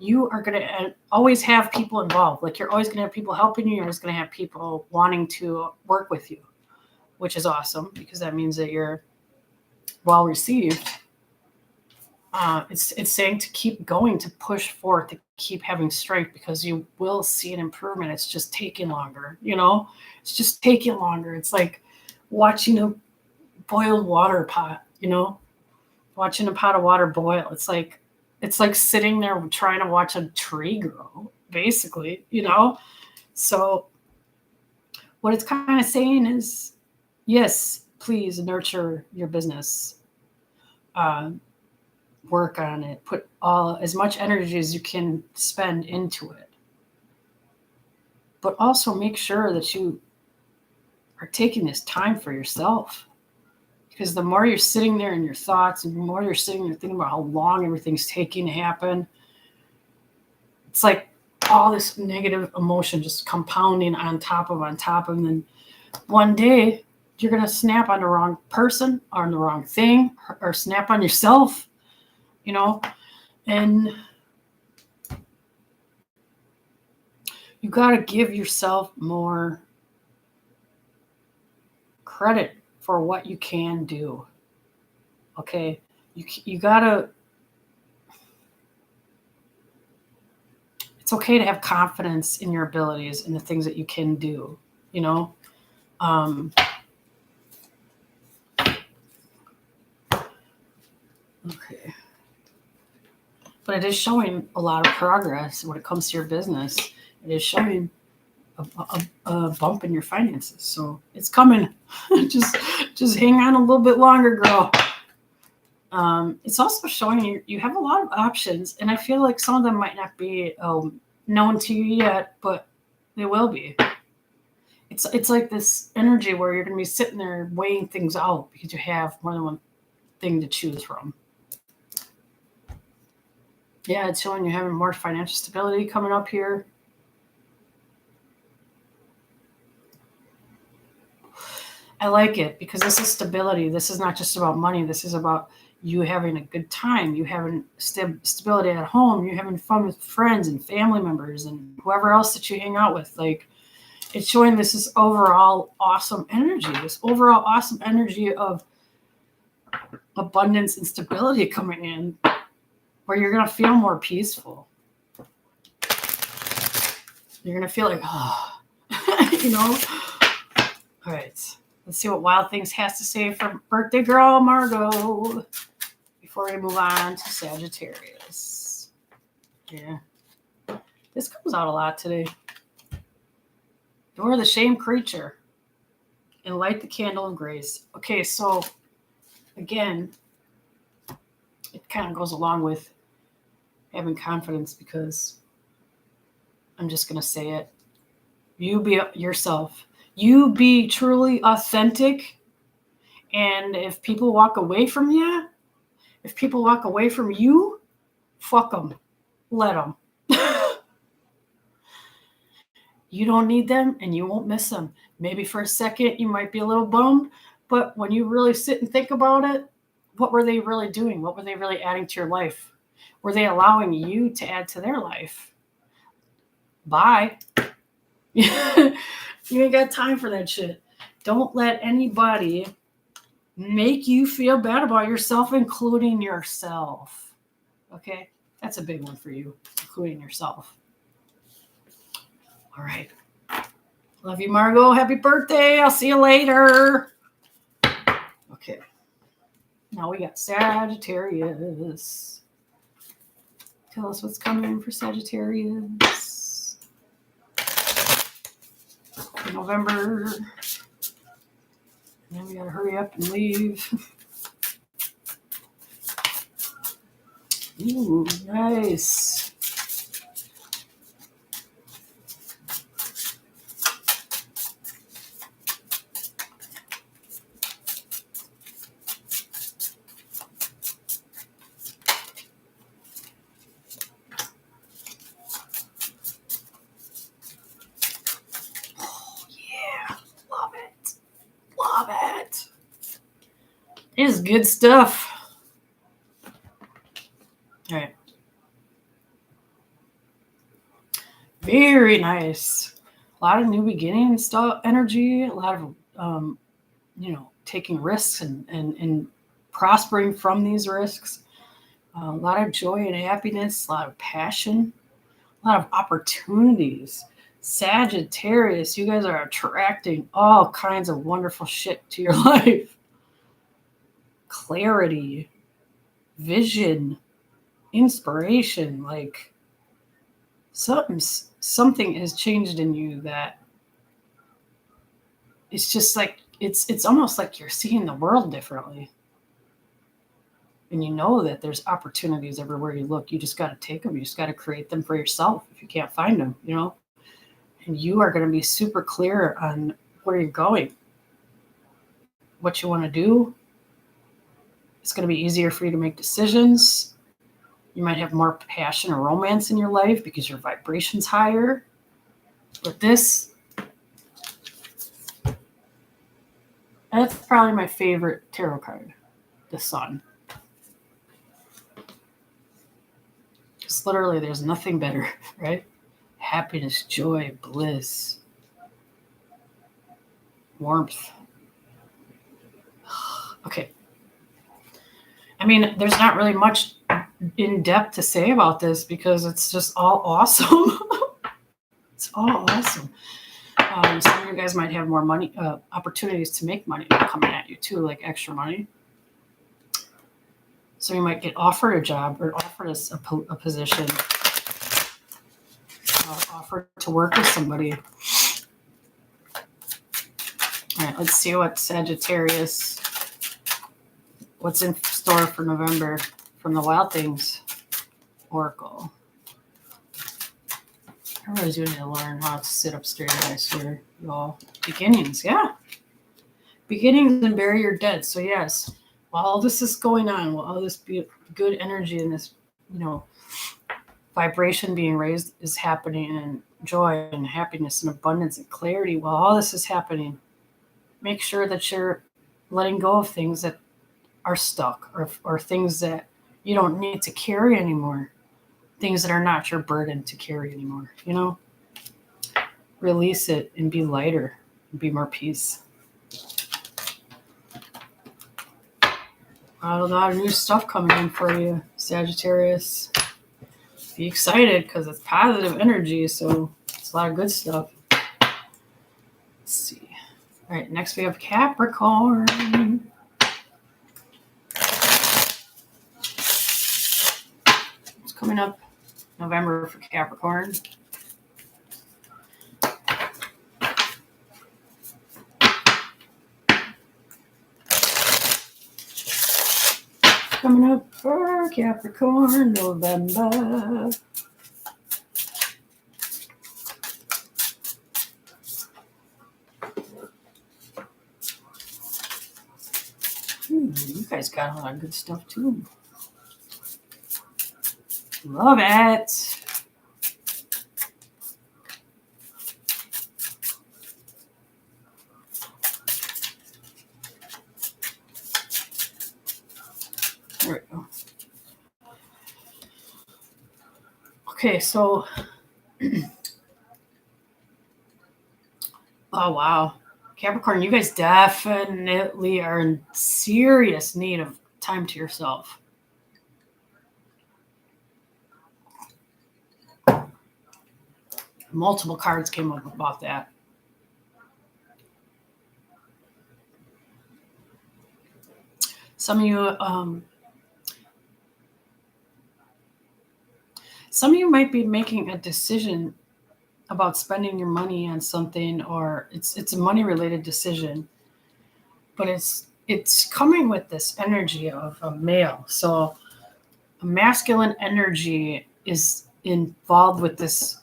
[SPEAKER 1] you are going to always have people involved. Like, you're always going to have people helping you. You're always going to have people wanting to work with you, which is awesome because that means that you're well received. It's saying to keep going, to push forward, to keep having strength because you will see an improvement. It's just taking longer, It's just taking longer. It's like watching a boiled water pot, watching a pot of water boil. It's like sitting there trying to watch a tree grow, basically, So what it's kind of saying is, yes, please nurture your business. Work on it. Put as much energy as you can spend into it. But also make sure that you are taking this time for yourself. Because the more you're sitting there in your thoughts, and the more you're sitting there thinking about how long everything's taking to happen, it's like all this negative emotion just compounding on top of, and then one day you're going to snap on the wrong person or on the wrong thing or snap on yourself, and you got to give yourself more credit for what you can do. Okay? You got to, it's okay to have confidence in your abilities and the things that you can do, Okay. But it is showing a lot of progress when it comes to your business. It is showing a bump in your finances. So it's coming. just hang on a little bit longer, girl. It's also showing you have a lot of options, and I feel like some of them might not be known to you yet, but they will be. It's like this energy where you're going to be sitting there weighing things out because you have more than one thing to choose from. Yeah, it's showing you having more financial stability coming up here. I like it because this is stability. This is not just about money. This is about you having a good time. You having stability at home. You having fun with friends and family members and whoever else that you hang out with. Like, it's showing this is overall awesome energy. This overall awesome energy of abundance and stability coming in, where you're going to feel more peaceful. You're going to feel like, All right. Let's see what Wild Things has to say for birthday girl Margot before we move on to Sagittarius. Yeah. This comes out a lot today. You're the shame creature and light the candle of grace. Okay, so again, it kind of goes along with having confidence because I'm just going to say it. You be yourself. You be truly authentic. And if people walk away from you, if people walk away from you, fuck them. Let them. You don't need them and you won't miss them. Maybe for a second you might be a little bummed, but when you really sit and think about it, what were they really doing? What were they really adding to your life? Were they allowing you to add to their life? Bye. You ain't got time for that shit. Don't let anybody make you feel bad about yourself, including yourself. Okay? That's a big one for you, including yourself. All right. Love you, Margot. Happy birthday. I'll see you later. Okay. Now we got Sagittarius. Tell us what's coming for Sagittarius. November. And then we gotta hurry up and leave. Ooh, nice. It is good stuff. All right. Very nice. A lot of new beginning stuff, energy, a lot of, taking risks and prospering from these risks. A lot of joy and happiness, a lot of passion, a lot of opportunities. Sagittarius, you guys are attracting all kinds of wonderful shit to your life. Clarity, vision, inspiration, like something has changed in you that it's just like it's almost like you're seeing the world differently. And you know that there's opportunities everywhere you look. You just got to take them. You just got to create them for yourself if you can't find them. And you are going to be super clear on where you're going, what you want to do. It's going to be easier for you to make decisions. You might have more passion or romance in your life because your vibration's higher. But that's probably my favorite tarot card, the Sun. Because literally there's nothing better, right? Happiness, joy, bliss, warmth. Okay. I mean, there's not really much in depth to say about this because it's just all awesome. It's all awesome. Some of you guys might have more money, opportunities to make money coming at you too, like extra money. So you might get offered a job or offered a position, offered to work with somebody. All right, let's see what Sagittarius, what's in store for November from the Wild Things Oracle. Everybody's going to learn how to sit up straight, I swear, y'all. Beginnings, yeah. Beginnings and bury your dead. So yes, while all this is going on, while all this good energy and this, vibration being raised is happening, and joy and happiness and abundance and clarity, while all this is happening, make sure that you're letting go of things that are stuck or things that you don't need to carry anymore. Things that are not your burden to carry anymore, Release it and be lighter and be more peace. A lot of new stuff coming in for you, Sagittarius. Be excited because it's positive energy, so it's a lot of good stuff. Let's see. All right, next we have Capricorn. It's coming up November for Capricorn. Coming up for Capricorn, November. You guys got a lot of good stuff too. Love it. There we go. Okay, so oh wow. Capricorn, you guys definitely are in serious need of time to yourself. Multiple cards came up about that. Some of you might be making a decision about spending your money on something, or it's a money related decision, but it's coming with this energy of a male. So a masculine energy is involved with this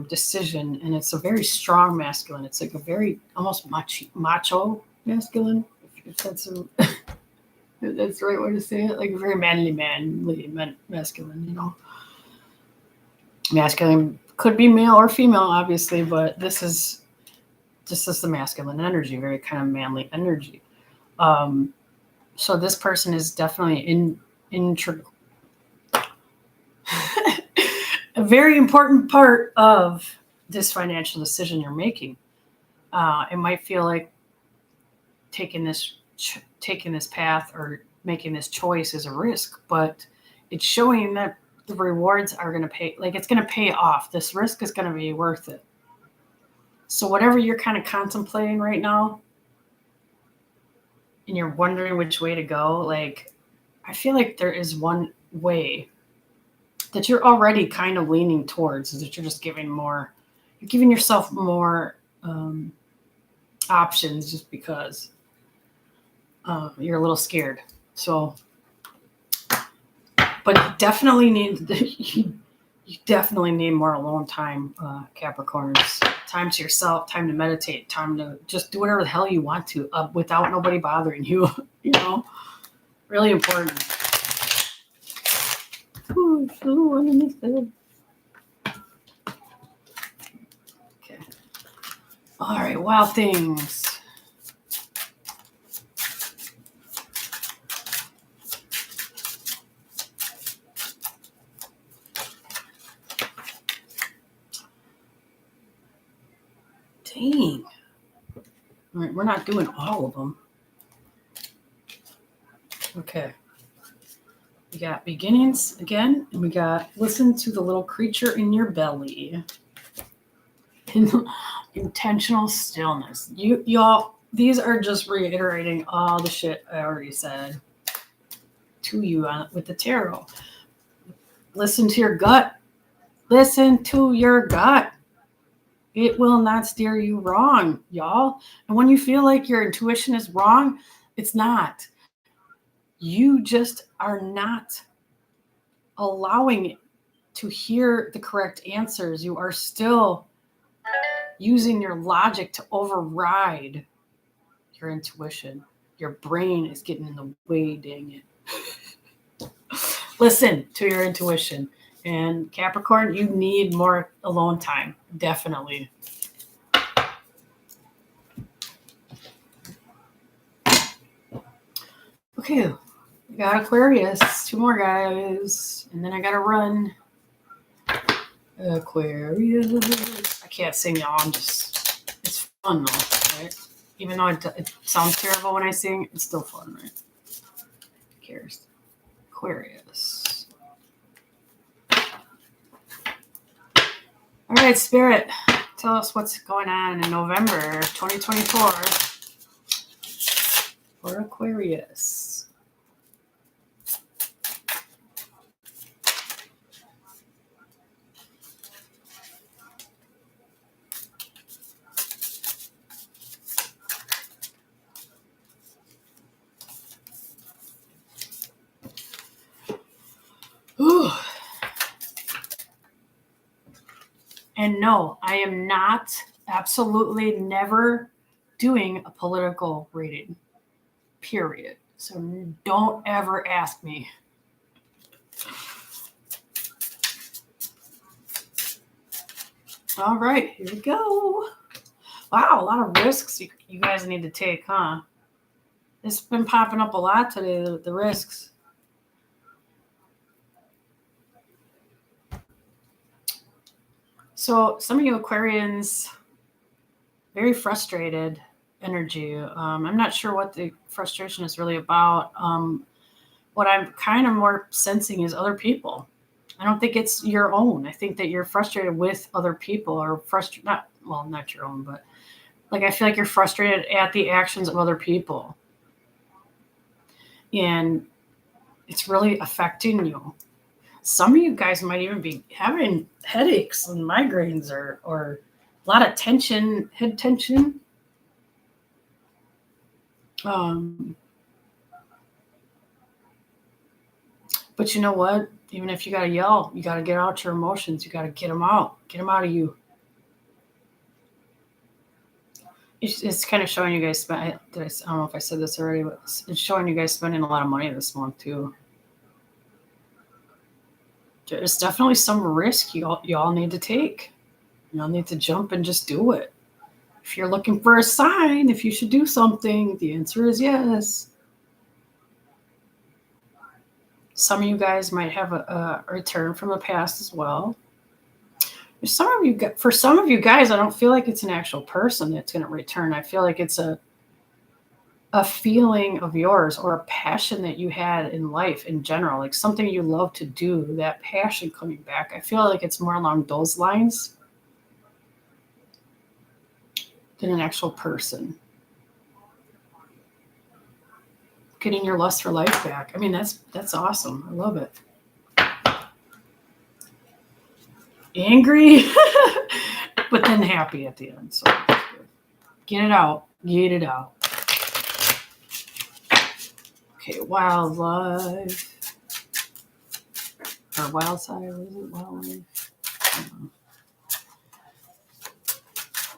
[SPEAKER 1] decision, and it's a very strong masculine. It's like a very almost macho masculine, if that's that's the right way to say it, like a very manly masculine. Masculine could be male or female, obviously, but this is the masculine energy, very kind of manly energy. So this person is definitely very important part of this financial decision you're making. It might feel like taking this path or making this choice is a risk, but it's showing that the rewards are going to pay, like it's going to pay off. This risk is going to be worth it. So whatever you're kind of contemplating right now and you're wondering which way to go, like I feel like there is one way that you're already kind of leaning towards, is that you're just giving yourself more options just because you're a little scared. So, but definitely you definitely need more alone time, Capricorns. Time to yourself, time to meditate, time to just do whatever the hell you want to without nobody bothering you. You know, really important. Ooh, underneath there. Okay. All right, wild things. Dang. All right, we're not doing all of them. Okay. We got beginnings again, and we got listen to the little creature in your belly. Intentional stillness. Y'all, these are just reiterating all the shit I already said to you with the tarot. Listen to your gut. Listen to your gut. It will not steer you wrong, y'all. And when you feel like your intuition is wrong, it's not. You just are not allowing it to hear the correct answers. You are still using your logic to override your intuition. Your brain is getting in the way, dang it. Listen to your intuition. And Capricorn, you need more alone time, definitely. Okay, we got Aquarius, 2 more guys, and then I gotta run. Aquarius. I can't sing, y'all. It's fun though, right? Even though it sounds terrible when I sing, it's still fun, right? Who cares? Aquarius. All right, Spirit, tell us what's going on in November 2024 for Aquarius. Ooh. And no, I am not, absolutely never doing a political reading, period. So don't ever ask me. All right, here we go. Wow, a lot of risks you guys need to take, huh? It's been popping up a lot today, the risks. So some of you Aquarians, very frustrated energy. I'm not sure what the frustration is really about. What I'm kind of more sensing is other people. I don't think it's your own. I think that you're frustrated with other people, or not your own, but like I feel like you're frustrated at the actions of other people. And it's really affecting you. Some of you guys might even be having headaches and migraines or a lot of tension, head tension. But you know what? Even if you got to yell, you got to get out your emotions. You got to get them out of you. It's kind of showing you guys I don't know if I said this already, but it's showing you guys spending a lot of money this month too. There's definitely some risk y'all need to take. Y'all need to jump and just do it. If you're looking for a sign, if you should do something, the answer is yes. Some of you guys might have a return from the past as well. For some of you guys, I don't feel like it's an actual person that's going to return. I feel like it's a feeling of yours or a passion that you had in life in general, like something you love to do, that passion coming back. I feel like it's more along those lines than an actual person. Getting your lust for life back. I mean, that's awesome. I love it. Angry, but then happy at the end. So get it out. Get it out. Okay, wildlife. Or wild side, what is it? Wildlife.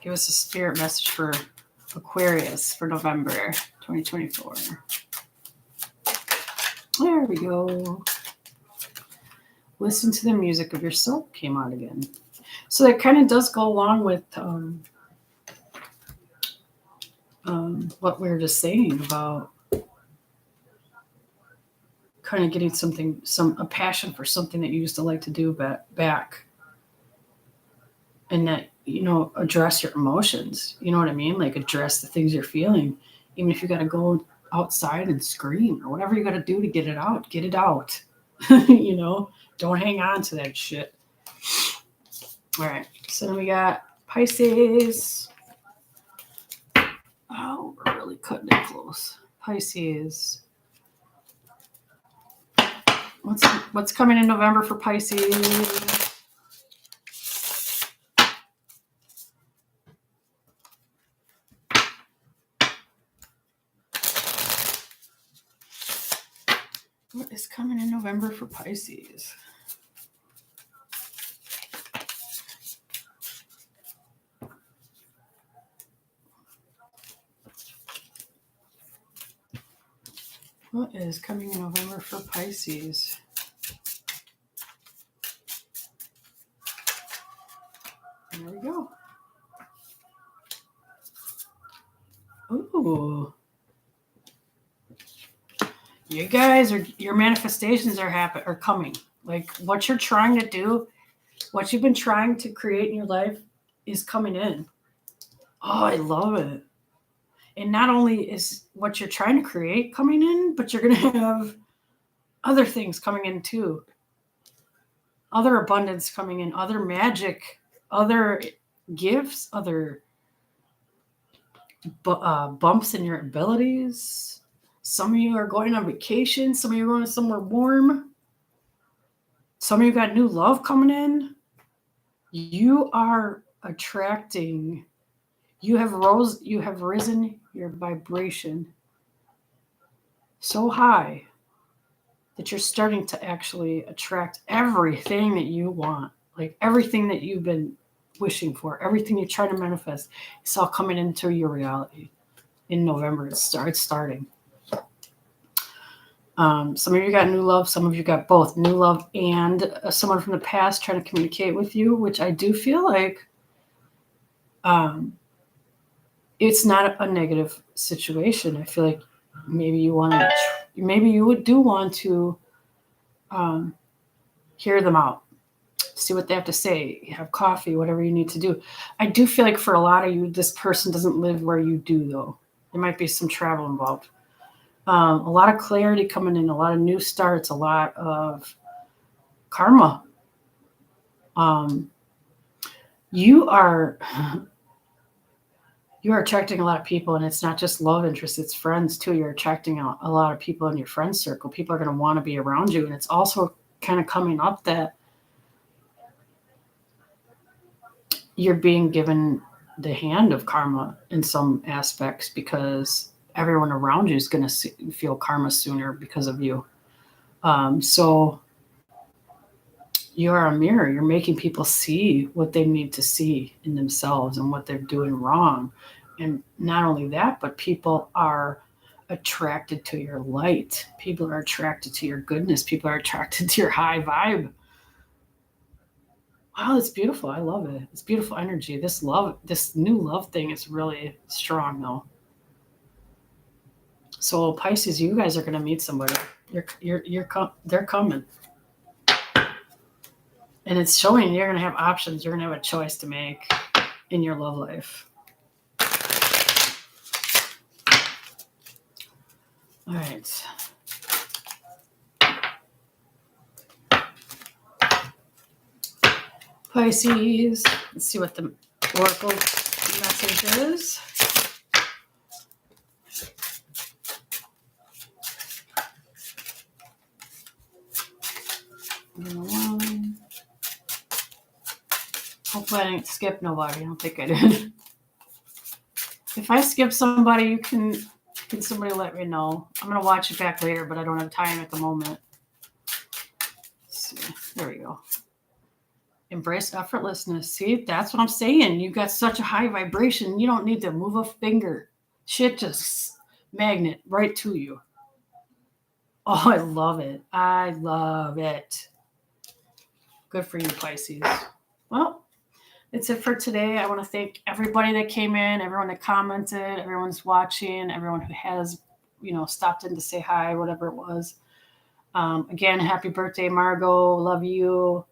[SPEAKER 1] Give us a spirit message for Aquarius for November 2024. There we go. Listen to the music of your soul came out again. So that kind of does go along with what we were just saying about kind of getting a passion for something that you used to like to do back. And that, address your emotions. You know what I mean? Like address the things you're feeling. Even if you got to go outside and scream or whatever you got to do to get it out, get it out. Don't hang on to that shit. All right. So then we got Pisces. Oh, we're really cutting it close. Pisces. What's coming in November for Pisces? What is coming in November for Pisces? What is coming in November for Pisces? There we go. Ooh. You guys your manifestations are coming. Like what you're trying to do, what you've been trying to create in your life is coming in. Oh, I love it. And not only is what you're trying to create coming in, but you're going to have other things coming in too. Other abundance coming in, other magic, other gifts, other bumps in your abilities. Some of you are going on vacation. Some of you are going somewhere warm. Some of you got new love coming in. You are attracting. You have risen your vibration so high that you're starting to actually attract everything that you want, like everything that you've been wishing for, everything you're trying to manifest. It's all coming into your reality in November. It starts starting. Some of you got new love. Some of you got both new love and someone from the past trying to communicate with you, which I do feel like it's not a negative situation. I feel like maybe you want to, maybe you do want to hear them out, see what they have to say, have coffee, whatever you need to do. I do feel like for a lot of you, this person doesn't live where you do, though. There might be some travel involved. A lot of clarity coming in, a lot of new starts, a lot of karma. You are attracting a lot of people, and it's not just love interests, it's friends too. You're attracting a lot of people in your friend circle. People are going to want to be around you, and it's also kind of coming up that you're being given the hand of karma in some aspects because everyone around you is going to feel karma sooner because of you. So you are a mirror. You're making people see what they need to see in themselves and what they're doing wrong. And not only that, but people are attracted to your light. People are attracted to your goodness. People are attracted to your high vibe. Wow, it's beautiful. I love it. It's beautiful energy. This new love thing is really strong, though. So Pisces, you guys are going to meet somebody. They're coming. And it's showing you're going to have options. You're going to have a choice to make in your love life. All right. Pisces. Let's see what the oracle message is. Hopefully I didn't skip nobody. I don't think I did. If I skip somebody, can somebody let me know? I'm going to watch it back later, but I don't have time at the moment. Let's see. There we go. Embrace effortlessness. See, that's what I'm saying. You got such a high vibration. You don't need to move a finger. Shit just magnet right to you. Oh, I love it. I love it. Good for you, Pisces. Well, that's it for today. I want to thank everybody that came in, everyone that commented, everyone's watching, everyone who has, stopped in to say hi, whatever it was. Again, happy birthday, Margot. Love you.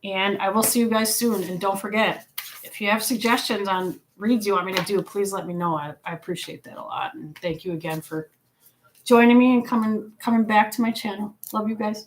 [SPEAKER 1] And I will see you guys soon. And don't forget, if you have suggestions on reads you want me to do, please let me know. I appreciate that a lot. And thank you again for joining me and coming back to my channel. Love you guys.